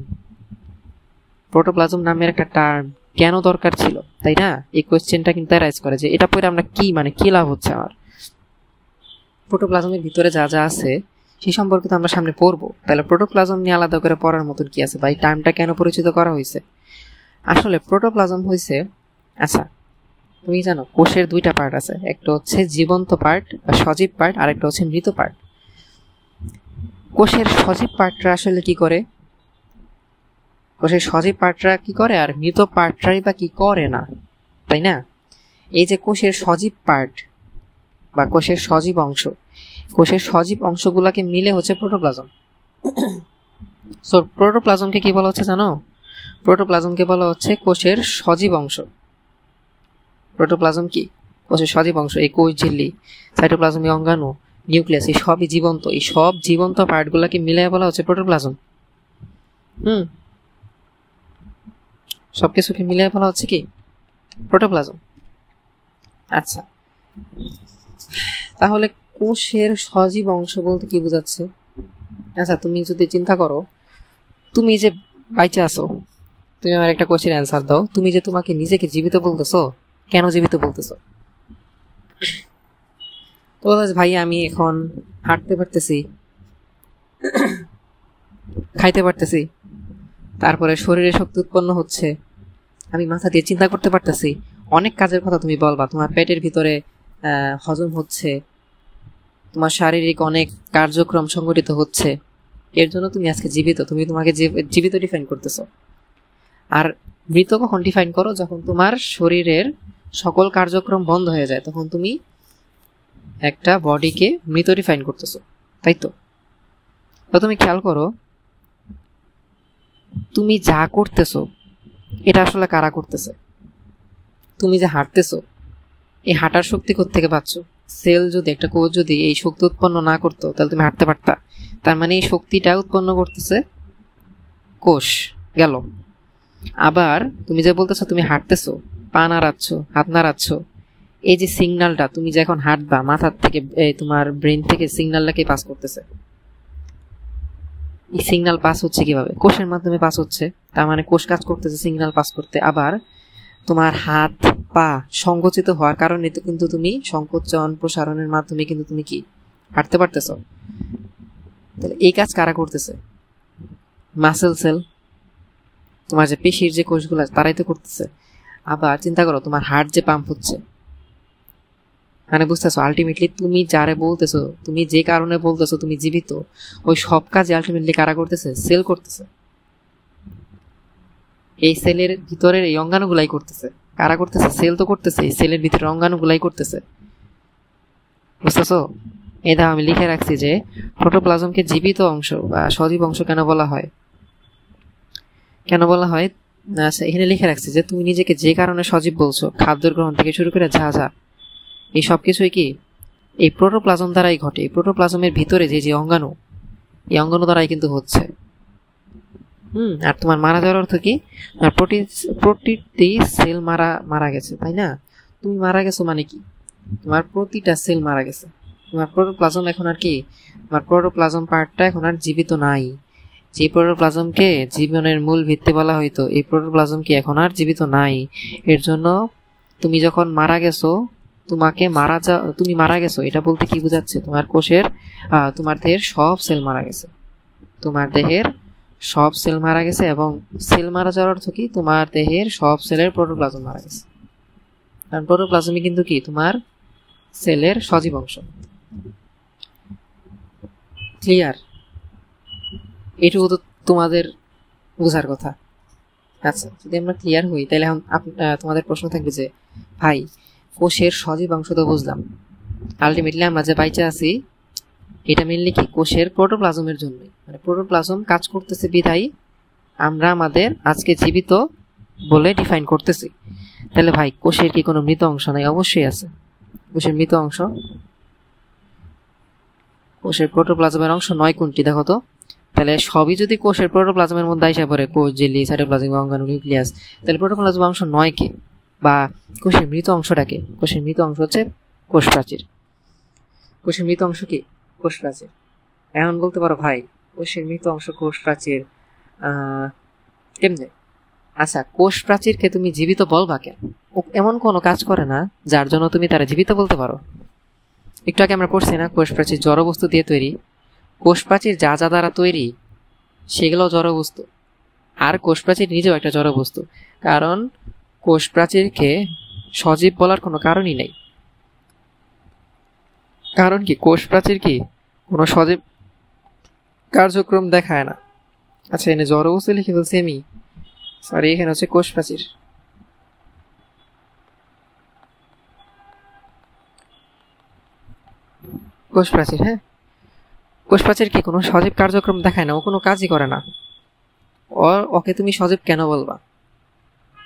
কেন দরকার ছিল, তাই না? এই কোয়েশ্চেনটা কিন্তু রাইজ করে যে এটা পরে আমরা কি লাভ হচ্ছে আমার। প্রোটোপ্লাজমের ভিতরে যা যা আছে সেই সম্পর্কে তো আমরা সামনে পড়বো। তাহলে প্রোটোপ্লাজম নিয়ে আলাদা করে পড়ার মতন কি আছে? বা এই টার্মটা কেন পরিচিত করা হয়েছে? আসলে প্রোটোপ্লাজম হয়েছে, আচ্ছা তুমি জানো কোষের দুইটা পার্ট আছে, একটা হচ্ছে জীবন্ত পার্ট বা সজীব পার্ট, আর একটা হচ্ছে মৃত পার্ট। কোষের সজীব পার্টরা আসলে কি করে, কোষের সজীব পার্টরা কি করে আর মৃত পার্টরাই বা কি করে না, তাই না? এই যে কোষের সজীব পার্ট বা কোষের সজীব অংশগুলোকে মিলে হচ্ছে প্রোটোপ্লাজম। সো প্রোটোপ্লাজমকে কি বলা হচ্ছে জানো? প্রোটোপ্লাজমকে বলা হচ্ছে কোষের সজীব অংশ। প্রোটোপ্লাজম কি কোষের সজীব অংশ। এই কোষ ঝিল্লি, সাইটোপ্লাজমীয় অঙ্গাণু, নিউক্লিয়াস, এই সবই জীবন্ত। এই সব জীবন্ত পার্টগুলোকে মিলিয়ে বলা হচ্ছে প্রোটোপ্লাজম। সবকিছুকে মিলিয়ে বলা হচ্ছে কি প্রোটোপ্লাজম। আচ্ছা, তাহলে কোষের সজীব অংশ বলতে কি বোঝাচ্ছে? আচ্ছা, তুমি যদি চিন্তা করো, তুমি যে বাইচে আছো, তুমি আমার একটা কোশ্চেন অ্যান্সার দাও। তুমি যে তোমাকে নিজেকে জীবিত বলতেছো, কেন জীবিত বলতেছো? তো ভাই আমি এখন হাঁটতে পারতেছি, খাইতে পারতেছি, তারপরে শরীরে শক্তি উৎপন্ন হচ্ছে, আমি মাথা দিয়ে চিন্তা করতে পারতেছি, অনেক কাজের কথা তুমি বলবা, তোমার পেটের ভিতরে হজম হচ্ছে, তোমার শারীরিক অনেক কার্যক্রম সংগঠিত হচ্ছে, এর জন্য তুমি আজকে জীবিত। তুমি তোমাকে জীবিত ডিফাইন করতেছো। আর মৃত কখন ডিফাইন করো? যখন তোমার শরীরের সকল কার্যক্রম বন্ধ হয়ে যায়, তখন তুমি একটা বডিকে মৃত ডিফাইন করতেছো, তাই তো? তুমি খেয়াল করো, তুমি যা করতেছো এটা আসলে কারা করতেছে? তুমি যে হাঁটতেছো, এই হাঁটার শক্তি কোত্থেকে পাচ্ছ? সেল যদি, একটা কোষ যদি এই শক্তি উৎপন্ন না করতো তাহলে তুমি হাঁটতে পারতা? তার মানে এই শক্তিটা উৎপন্ন করতেছে কোষ। গেল। আবার তুমি যে বলতেছো তুমি হাঁটতেছো, পা নাড়াচ্ছ, হাত নাড়াচ্ছ, এই যে সিগন্যালটা, তুমি যে এখন হাঁটবা, মাথার থেকে তোমার ব্রেন থেকে সিগন্যালটাকে পাস করতেছে। এই সিগন্যাল পাস হচ্ছে কিভাবে? কোষের মাধ্যমে পাস হচ্ছে। তার মানে কোষ কাজ করতেছে সিগন্যাল পাস করতে। আবার তোমার হাত পা সংকুচিত হওয়ার কারণে তো কিন্তু তুমি সংকোচন প্রসারণের মাধ্যমে কিন্তু তুমি কি হাঁটতে পারতেছ। তাহলে এই কাজ কারা করতেছে? মাসেল সেল, তোমার যে পেশির যে কোষগুলো তারাই তো করতেছে। আবার চিন্তা করো, তোমার হার্ট যে পাম্প হচ্ছে, মানে বুঝতেছো আলটিমেটলি তুমি যারে বলতেছো, তুমি যে কারণে বলতেছো তুমি জীবিত, ওই সব কাজে আলটিমেটলি কারা করতেছে? সেল করতেছে। এই সেলের ভিতরের এই অঙ্গাণুগুলাই করতেছে। কারা করতেছে? সেল তো করতেছে, এই সেলের ভিতরের অঙ্গাণুগুলাই করতেছে। বুঝতেছো? এই দাও আমি লিখে রাখছি যে প্রোটোপ্লাজমকে জীবিত অংশ বা সজীব অংশ কেন বলা হয়। আচ্ছা, এখানে লিখে রাখছি যে তুমি নিজেকে যে কারণে সজীব বলছো, খাদ্য গ্রহণ থেকে শুরু করে যা এই সব কিছুই কি এই প্রোটোপ্লাজম দ্বারাই ঘটে। এই প্রোটোপ্লাজমের ভিতরে যে অঙ্গাণু, এই অঙ্গাণু দ্বারাই কিন্তু হচ্ছে। আর তোমার মারা যাওয়ার অর্থ কি? প্রতিটি সেল মারা গেছে, তাই না? তুমি মারা গেছো মানে কি? তোমার প্রতিটা সেল মারা গেছে। তোমার প্রোটোপ্লাজম এখন আর কি, তোমার প্রোটোপ্লাজম পার্টটা এখন আর জীবিত নাই। যে প্রোটোপ্লাজমকে জীবনের মূল ভিত্তি বলা হইতো, এই প্রোটোপ্লাজম কি এখন আর জীবিত নাই। এর জন্য তুমি যখন মারা গেছো, তুমি মারা গেছো, এটা বলতে কি বোঝাচ্ছে? তোমার কোষের তোমার দেহের সব সেল মারা গেছে, তোমার দেহের সব সেল মারা গেছে। এবং সেল মারা যাওয়ার অর্থ কি? তোমার দেহের সব সেলের প্রোটোপ্লাজম মারা গেছে। কারণ প্রোটোপ্লাজমই কিন্তু কি তোমার সেলের সজীব অংশ। ক্লিয়ার? এটুকু তো তোমাদের বোঝার কথা। আচ্ছা, যদি আমরা ক্লিয়ার হই তাহলে এখন তোমাদের প্রশ্ন থাকবে যে ভাই কোষের সজীব অংশ তো বুঝলাম, আলটিমেটলি আমরা যে বাইচে আছি এটা মেনলি কি কোষের প্রোটোপ্লাজমের জন্য, মানে প্রোটোপ্লাজম কাজ করতেছে বিধায় আমরা আমাদের আজকে জীবিত বলে ডিফাইন করতেছি। তাহলে ভাই কোষের কি কোনো মৃত অংশ নাই? অবশ্যই আছে। কোষের মৃত অংশ, কোষের প্রোটোপ্লাজমের অংশ 9 কোনটি দেখো তো। তাহলে সবই যদি কোষের প্রোটোপ্লাজমের মধ্যে আইসা পড়ে, কোষ, ঝিল্লি, সাইটোপ্লাজম, অঙ্গাণু, নিউক্লিয়াস, তাহলে প্রোটোপ্লাজম অংশ 9 কে বা কোষের মৃত অংশটাকে? কোষের মৃত অংশ হচ্ছে কোষ প্রাচীর। কোষের মৃত অংশ কি? কোষ প্রাচীর। এখন বলতে পারো ভাই কোষের মৃত অংশ কোষ প্রাচীর কেমনে? আচ্ছা, কোষ প্রাচীরকে তুমি জীবিত বলবা কেন? এমন কোনো কাজ করে না যার জন্য তুমি তারা জীবিত বলতে পারো। একটু আগে আমরা পড়ছি না, কোষ প্রাচীর জড় বস্তু দিয়ে তৈরি। কোষ প্রাচীর যা যা দ্বারা তৈরি সেগুলো জড় বস্তু, আর কোষ প্রাচীর নিজেও একটা জড় বস্তু। কারণ কোষ প্রাচীরকে সজীব বলার কোনো কারণই নেই। কারণ কি? কোষ প্রাচীর কি কোনো সজীব কার্যক্রম দেখায় না। আচ্ছা, এনে জড় বস্তু লিখে ফেলছি আমি, সরি, এখানে হচ্ছে কোষ প্রাচীর। কোষ প্রাচীর, হ্যাঁ, কোষ প্রাচীর কি কোনো সজীব কার্যক্রম দেখায় না, ও কোনো কাজই করে না। ওকে তুমি সজীব কেন বলবা?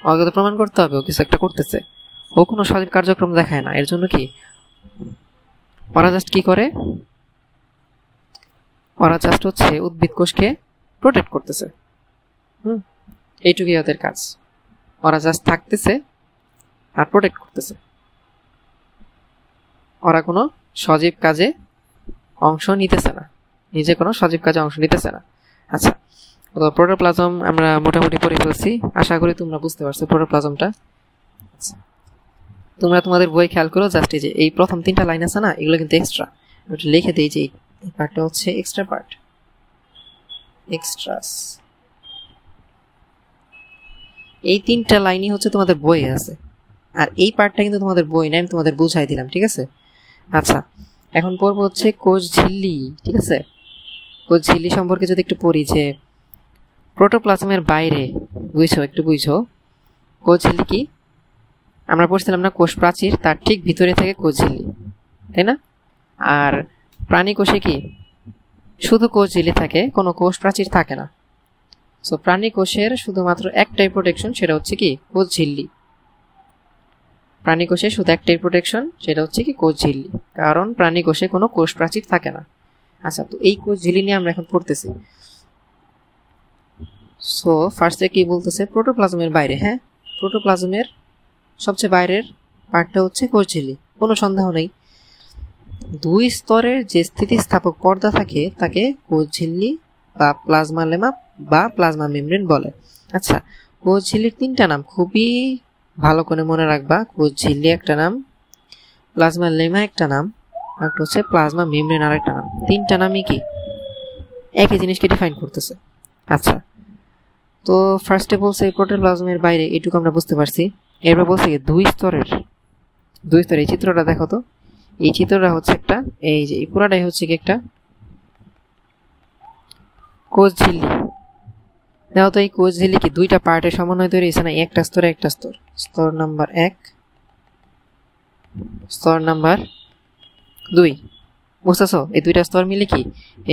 ওকে তো প্রমাণ করতে হবে ও কিছু একটা করতেছে। ও কোনো সজীব কার্যক্রম দেখায় না। এর জন্য কি ওরা জাস্ট কি করে? ওরা জাস্ট হচ্ছে উদ্ভিদ কোষকে প্রোটেক্ট করতেছে। এইটুকুই ওদের কাজ। ওরা জাস্ট থাকতেছে আর প্রোটেক্ট করতেছে। ওরা কোনো সজীব কাজে অংশ নিতেছে না, নিজে কোনো সজীব কাজে অংশ নিতেছে না। আচ্ছা, তো প্রোটোপ্লাজম আমরা মোটামুটি পড়ে ফেলছি। আশা করি তোমরা বুঝতে পারছো প্রোটোপ্লাজমটা। আচ্ছা, তোমরা তোমাদের বই খেয়াল করো, জাস্ট এই যে এই প্রথম 3টা লাইন আছে না, এগুলো কিন্তু এক্সট্রা। ওটা লিখে দিই যে এই পার্টটা হচ্ছে এক্সট্রা পার্ট, এক্সট্রাস। এই 3টা লাইনই হচ্ছে তোমাদের বইয়ে আছে, আর এই পার্টটা কিন্তু তোমাদের বই নাই, আমি তোমাদের বুঝাই দিলাম, ঠিক আছে? আচ্ছা, এখন পড়বো হচ্ছে কোষ ঝিল্লি, ঠিক আছে? কোষ ঝিল্লি সম্পর্কে যদি একটু পড়ি যে প্রোটোপ্লাজমের বাইরে, বুঝছো? একটু বুঝছো কোষ ঝিল্লি কি? আমরা পড়ছিলাম না কোষ প্রাচীর, তার ঠিক ভিতরে থেকে কোষ ঝিল্লি, তাই না? আর প্রাণী কোষে কি শুধু কোষ ঝিল্লি থাকে, কোনো কোষ প্রাচীর থাকে না। সো প্রাণী কোষের শুধুমাত্র একটাই প্রোটেকশন, সেটা হচ্ছে কি কোষ ঝিল্লি। প্রাণী কোষে শুধু একটাই প্রোটেকশন, সেটা হচ্ছে কি কোষ ঝিল্লি, কারণ প্রাণী কোষে কোনো কোষ প্রাচীর থাকে না। আচ্ছা, তো এই কোষ ঝিল্লি নিয়ে আমরা এখন পড়তেছি। সো ফার্স্টে কি বলতেছে? প্রোটোপ্লাজমের বাইরে, হ্যাঁ, প্রোটোপ্লাজমের সবচেয়ে বাইরের পার্টটা হচ্ছে কোষ ঝিল্লি, কোনো সন্দেহ নেই। 2 স্তরের যে স্থিতিস্থাপক পর্দা থাকে তাকে কোষ ঝিল্লি বা প্লাজমা লেমা বা প্লাজমা মেমব্রেন বলে। আচ্ছা, কোষ ঝিল্লির 3টা নাম খুবই ভালো করে মনে রাখবা। কোষ ঝিল্লি একটা নাম, প্লাজমা লেমা একটা নাম, আর একটা হচ্ছে প্লাজমা মেমব্রেন আর একটা নাম। 3টা নামই কি একই জিনিসকে ডিফাইন করতেছে। আচ্ছা, তো ফার্স্টে বলছে প্রোটোপ্লাজমের বাইরে, এটুকু আমরা বুঝতে পারছি। এরপর বলছে 2 স্তরের, 2 স্তরের। এই চিত্রটা দেখো তো, এই চিত্রটা হচ্ছে একটা, এই যে এই পুরাটাই হচ্ছে কি একটা কোষ ঝিল্লি। দেখো তো এই কোষ ঝিল্লি কি 2টা পার্টের সমন্বয় তৈরি হয়েছে না? একটা স্তরে একটা স্তর, স্তর নাম্বার 1, স্তর নাম্বার 2, বুঝতেছো? এই 2টা স্তর মিলে কি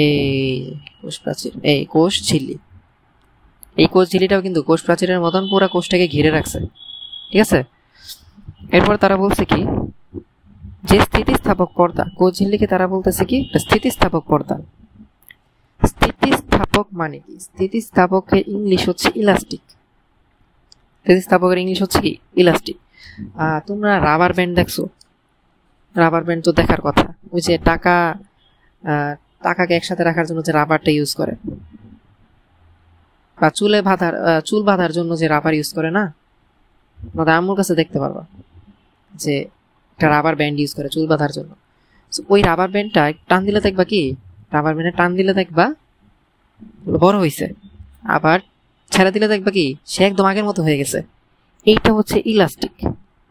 এই কোষ প্রাচীর, এই কোষ ঝিল্লি। এই কোষ ঝিল্লিটাও কিন্তু কোষ প্রাচীরের মতন পুরো কোষটাকে ঘিরে রাখছে, ঠিক আছে? এরপর তারা বলছে কি যে স্থিতিস্থাপক পর্দা, কোষ ঝিল্লিকে তারা বলতেছে কি স্থিতিস্থাপক পর্দা। স্থিতিস্থাপক মানে কি? স্থিতিস্থাপকের ইংলিশ হচ্ছে ইলাস্টিক। স্থিতিস্থাপকের ইংলিশ হচ্ছে কি ইলাস্টিক। তোমরা রাবার ব্যান্ড দেখছো? রাবার ব্যান্ড তো দেখার কথা। ওই যে টাকাকে একসাথে রাখার জন্য যে রাবারটা ইউজ করে, বা চুল বাঁধার জন্য যে রাবার ইউজ করে না, আমাদের আম্মুর কাছে দেখতে পারবা যে একটা রাবার ব্যান্ড ইউজ করে চুল বাঁধার জন্য। ওই রাবার ব্যান্ডটা টান দিলে দেখবা কি, রাবার ব্যান্ডে টান দিলে দেখবা বড় হয়েছে, আবার ছেড়ে দিলে দেখবা কি সে একদম আগের মতো হয়ে গেছে। এইটা হচ্ছে ইলাস্টিক।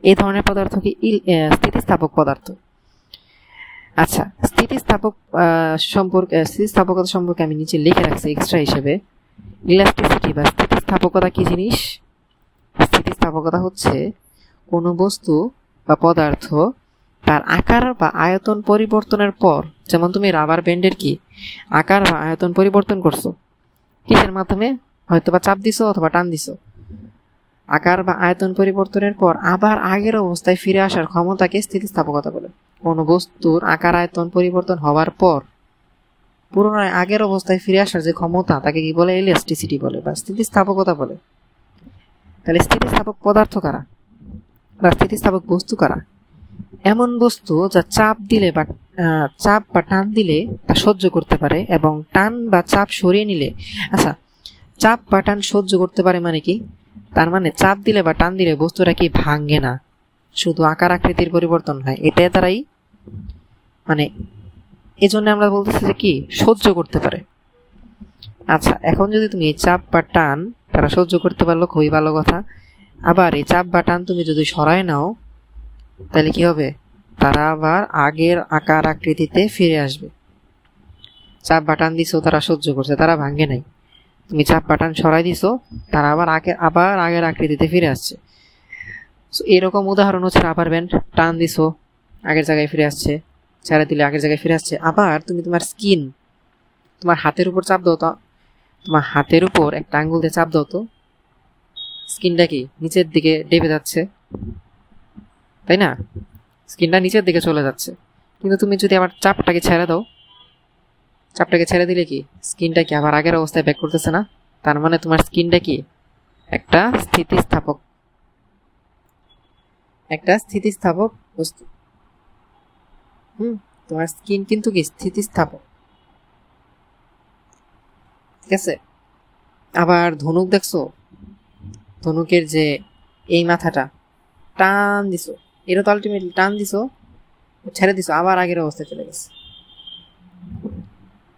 এই ধরনের পদার্থ কি স্থিতিস্থাপক পদার্থ। আচ্ছা, স্থিতিস্থাপকতা সম্পর্কে আমি নিচে লিখে রাখছি এক্সট্রা হিসেবে। ইলাস্টিসিটি বা স্থিতিস্থাপকতা কি জিনিস? স্থিতিস্থাপকতা হচ্ছে কোনো বস্তু বা পদার্থ তার আকার বা আয়তন পরিবর্তনের পর, যেমন তুমি রাবার ব্যান্ডের কি আকার বা আয়তন পরিবর্তন করছো কিসের মাধ্যমে? হয়তো বা চাপ দিছো অথবা টান দিছো। আকার বা আয়তন পরিবর্তনের পর আবার আগের অবস্থায় ফিরে আসার ক্ষমতাকে স্থিতিস্থাপকতা বলে। কোনো বস্তুর আকার আয়তন পরিবর্তন হওয়ার পর পুনরায় আগের অবস্থায় ফিরে আসার যে ক্ষমতা, তাকে কি বলে? ইলাস্টিসিটি বলে বা স্থিতিস্থাপকতা বলে। তাহলে স্থিতিস্থাপক পদার্থ কারা বা স্থিতিস্থাপক বস্তু কারা? এমন বস্তু যা চাপ বা টান দিলে তা সহ্য করতে পারে এবং টান বা চাপ সরিয়ে নিলে, আচ্ছা চাপ বা টান সহ্য করতে পারে মানে কি? তার মানে চাপ দিলে বা টান দিলে বস্তুটা কি ভাঙে না, শুধু আকার আকৃতির পরিবর্তন হয়। এটাই তারাই মানে এই জন্য আমরা বলতেছি যে কি সহ্য করতে পারে। আচ্ছা, এখন যদি তুমি এই চাপ বা টান তারা সহ্য করতে পারলো, খুবই ভালো কথা। আবার এই চাপ বা টান তুমি যদি সরায় নাও তাহলে কি হবে? তারা আবার আগের আকার আকৃতিতে ফিরে আসবে। চাপ বা টান দিছো, তারা সহ্য করছে, তারা ভাঙে নাই। তুমি চাপ বা টান সরাই দিছো, তারা আবার আগের আকৃতিতে ফিরে আসছে। এরকম উদাহরণ হচ্ছে রাবার ব্যান্ড, টান দিছো আগের জায়গায় ফিরে আসছে, ছেড়ে দিলে আগের জায়গায় ফিরে আসছে। আবার তুমি তোমার হাতের উপর চাপ দাও তো, তোমার হাতের উপর একটা আঙ্গুল দিয়ে চাপ দাও তো, স্কিনটা কি নিচের দিকে ডেবে যাচ্ছে, তাই না? স্কিনটা নিচের দিকে চলে যাচ্ছে। কিন্তু তুমি যদি আবার চাপটাকে ছেড়ে দিলে কি স্কিনটা কি আবার আগের অবস্থায় ব্যাক করতেছে না? তার মানে তোমার স্কিনটা কি একটা স্থিতিস্থাপক বস্তু। তোমার স্কিন কিন্তু কি স্থিতিস্থাপক, ঠিক আছে? আবার ধনুক দেখছো, ধনুকের যে এই মাথাটা টান দিছো, এটা তো আলটিমেটলি টান দিছো, ছেড়ে দিছো, আবার আগের অবস্থায় চলে গেছে,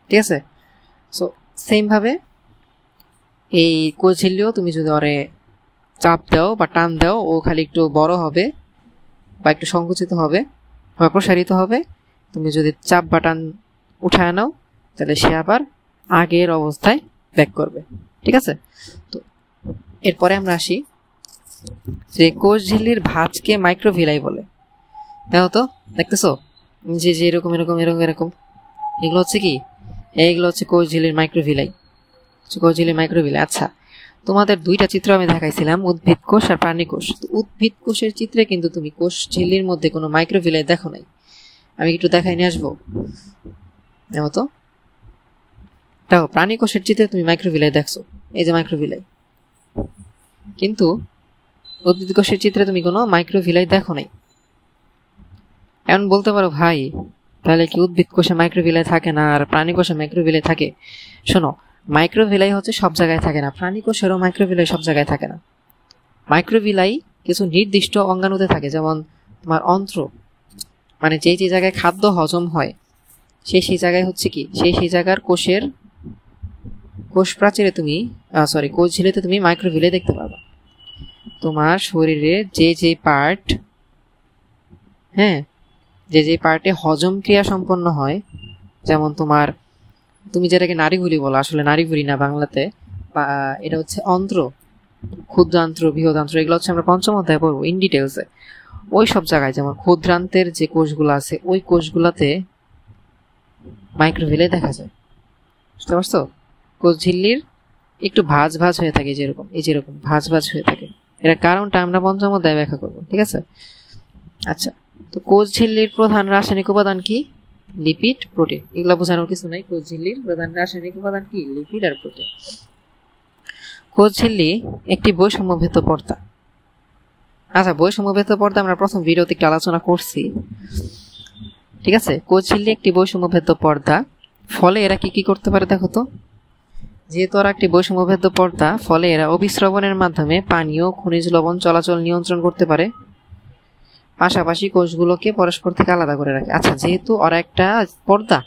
ঠিক আছে? সো সেম ভাবে এই কোঝিল্লিও তুমি যদি ওরে চাপ দাও বা টান দাও, ও খালি একটু বড় হবে বা একটু সংকুচিত হবে বা প্রসারিত হবে। তুমি যদি চাপ বা টান উঠায় নাও তাহলে সে আবার আগের অবস্থায় ব্যাক করবে, ঠিক আছে? তো এরপরে আমরা আসি যে কোষঝিল্লির ভাঁজকে মাইক্রোভিলাই বলে। দেখো তো, দেখতেছো যে এরকম এরকম এরকম এরকম, এগুলো হচ্ছে কি? এইগুলো হচ্ছে কোষঝিল্লির মাইক্রোভিলাই। আচ্ছা, তোমাদের দুইটা চিত্র আমি দেখাইছিলাম, উদ্ভিদ কোষ আর প্রাণী কোষ। উদ্ভিদ কোষের চিত্রে কিন্তু তুমি কোষ ঝিল্লির মধ্যে কোনো মাইক্রোভিলাই দেখো নাই। আমি একটু দেখাই নিয়ে আসবো। দেখো তো, দেখো প্রাণী কোষের চিত্রে তুমি মাইক্রোভিলাই দেখছো, এই যে মাইক্রোভিলাই। কিন্তু উদ্ভিদ কোষের চিত্রে তুমি কোনো মাইক্রোভিলাই দেখো নাই। এখন বলতে পারো ভাই তাহলে কি উদ্ভিদ কোষে মাইক্রোভিলাই থাকে না আর প্রাণী কোষে মাইক্রোভিলাই থাকে? শোনো, মাইক্রোভিলাই হচ্ছে সব জায়গায় থাকে না, প্রাণী কোষেরও মাইক্রোভিলাই সব জায়গায় থাকে না। মাইক্রোভিলাই কিছু নির্দিষ্ট অঙ্গাণুতে থাকে, যেমন তোমার অন্ত্র, মানে যে জায়গায় খাদ্য হজম হয় সেই জায়গায় হচ্ছে কি সেই জায়গার কোষ প্রাচীরে তুমি কোষ ঝিল্লিতে তুমি মাইক্রোভিলাই দেখতে পাবা। তোমার শরীরে যে পার্ট, যে পার্টে হজম ক্রিয়া সম্পন্ন হয়, যেমন তুমি যেটাকে নাড়িভুঁড়ি বলো, আসলে নাড়িভুঁড়ি না বাংলাতে, এটা হচ্ছে অন্ত্র, ক্ষুদ্রান্ত্র, বৃহদান্ত্র, এগুলো হচ্ছে আমরা পঞ্চম অধ্যায়ে পড়বো ইন ডিটেলসে। ওই সব জায়গায় যেমন ক্ষুদ্রান্তের যে কোষগুলো আছে ওই কোষগুলাতে মাইক্রোভিলাই দেখা যায়, বুঝতে পারছো? কোষ ঝিল্লির একটু ভাঁজ হয়ে থাকে, যেরকম ভাঁজ হয়ে থাকে। এটার কারণটা আমরা পঞ্চম অধ্যায়ে ব্যাখ্যা করবো, ঠিক আছে? আচ্ছা, তো কোষ ঝিল্লির প্রধান রাসায়নিক উপাদান কি? Lipid, protein. এগুলো বোঝানোর কিছু নাই। কোষ ঝিল্লির প্রধান রাসায়নিক উপাদান কি? লিপিড আর প্রোটিন। কোষ ঝিল্লি একটি বৈষম্যভেদ পর্দা। আচ্ছা, বৈষম্যভেদ পর্দা আমরা প্রথম ভিডিওতে একটু আলোচনা করছি, ঠিক আছে? কোষ ঝিল্লি একটি বৈষম্যভেদ পর্দা, ফলে এরা কি করতে পারে দেখো তো? যেহেতু ওরা একটি বৈষম্যভেদ্য পর্দা, ফলে এরা অভিস্রবণের মাধ্যমে পানি ও খনিজ লবণ চলাচল নিয়ন্ত্রণ করতে পারে, পাশাপাশি কোষগুলোকে পরস্পর থেকে আলাদা করে রাখে। আচ্ছা, যেহেতু ওরা একটা পর্দা,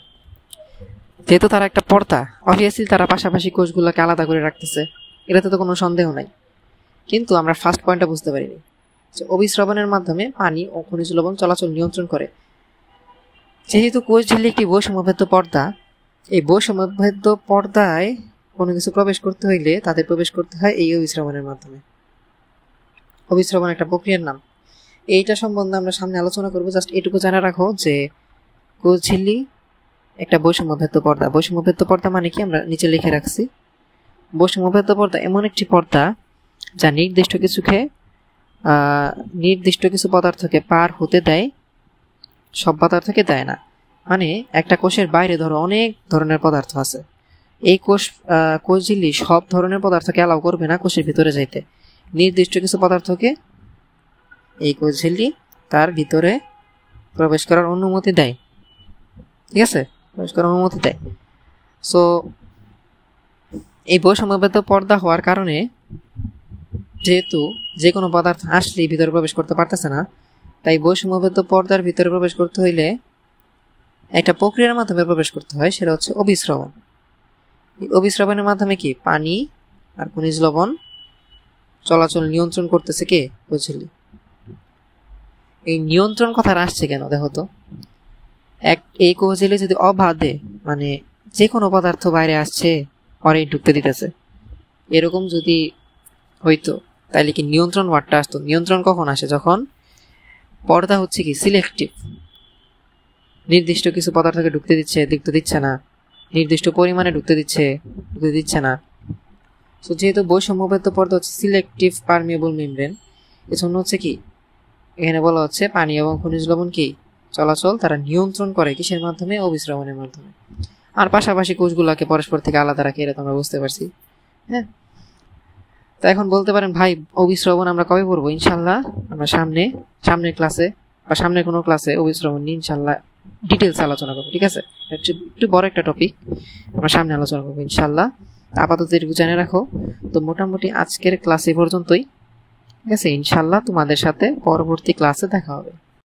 যেহেতু তারা একটা পর্দা, অবভিয়াসলি তারা পাশাপাশি কোষগুলোকে আলাদা করে রাখতেছে, এটাতে তো কোনো সন্দেহ নাই। কিন্তু আমরা ফার্স্ট পয়েন্টটা বুঝতে পারিনি যে অভিস্রবণের মাধ্যমে পানি ও খনিজ লবণ চলাচল নিয়ন্ত্রণ করে। যেহেতু কোষ ঝিল্লি একটি বৈষম্যভেদ্য পর্দা, এই বৈষম্যভেদ্য পর্দায় কোনো কিছু প্রবেশ করতে হইলে তাদের প্রবেশ করতে হয় এই অভিস্রবণের মাধ্যমে। অভিস্রবণ একটা প্রক্রিয়ার নাম। এইটা সম্বন্ধে আমরা সামনে আলোচনা করব। জাস্ট এটুকু জানা রাখো যে কোষ ঝিল্লি একটা বৈষম্যভেদ্য পর্দা। বৈষম্যভেদ্য পর্দা মানে কি আমরা নিচে লিখে রাখছি। বৈষম্যভেদ্য পর্দা এমন একটি পর্দা যা নির্দিষ্ট কিছু পদার্থকে পার হতে দেয়, সব পদার্থকে দেয় না। মানে একটা কোষের বাইরে ধরো অনেক ধরনের পদার্থ আছে, এই কোষ ঝিল্লি সব ধরনের পদার্থকে অ্যালাউ করবে না কোষের ভিতরে যাইতে। নির্দিষ্ট কিছু পদার্থকে এই কোষ ঝিল্লি তার ভিতরে প্রবেশ করার অনুমতি দেয়। ঠিক আছে, প্রবেশ করার অনুমতি দেয়। সো এই বৈষম্যভেদ্য পর্দা হওয়ার কারণে যেহেতু যে কোনো পদার্থ আসলেই ভিতরে প্রবেশ করতে পারতেছে না, তাই বৈষম্যভেদ্য পর্দার ভিতরে প্রবেশ করতে হইলে একটা প্রক্রিয়ার মাধ্যমে প্রবেশ করতে হয়, সেটা হচ্ছে অভিস্রবণ। অভিস্রবণের মাধ্যমে কি পানি আর খনিজ লবণ চলাচল নিয়ন্ত্রণ করতেছে কে? কোষ ঝিল্লি। এই নিয়ন্ত্রণ কথা আসছে কেন দেখো তো। এই কোষ ঝিল্লি যদি অবাধে, মানে যে কোনো পদার্থ বাইরে আসছে পরে ঢুকতে দিতেছে, এরকম যদি হইতো তাহলে কি নিয়ন্ত্রণ ওয়ার্ডটা আসতো। নিয়ন্ত্রণ কখন আসে? যখন পর্দা হচ্ছে কি সিলেক্টিভ, নির্দিষ্ট কিছু পদার্থকে ঢুকতে দিচ্ছে না, নির্দিষ্ট পরিমাণে ঢুকতে দিচ্ছে না। সো যেহেতু বৈষম্যভেদ্য পর্দা হচ্ছে সিলেক্টিভ পারমিয়েবল মেমব্রেন, এজন্য হচ্ছে কি এখানে বলা হচ্ছে পানি এবং খনিজ লবণ কি চলাচল তারা নিয়ন্ত্রণ করে কিসের মাধ্যমে? অভিস্রবণের মাধ্যমে। আর পাশাপাশি কোষগুলোকে পরস্পর থেকে আলাদা রাখে, এটা তোমরা বুঝতে পারছি। হ্যাঁ, তো এখন বলতে পারেন ভাই অভিস্রবণ আমরা কবে পড়বো? ইনশাল্লাহ আমরা সামনের ক্লাসে বা সামনের কোনো ক্লাসে অভিস্রবণ নিয়ে ইনশাল্লাহ ডিটেলস আলোচনা করবো। ঠিক আছে, একটু বড় একটা টপিক, আমরা সামনে আলোচনা করবো ইনশাল্লাহ। আপাতত এটুকু জানে রাখো। তো মোটামুটি আজকের ক্লাস এই পর্যন্তই। ঠিক আছে, ইনশাল্লাহ তোমাদের সাথে পরবর্তী ক্লাসে দেখা হবে।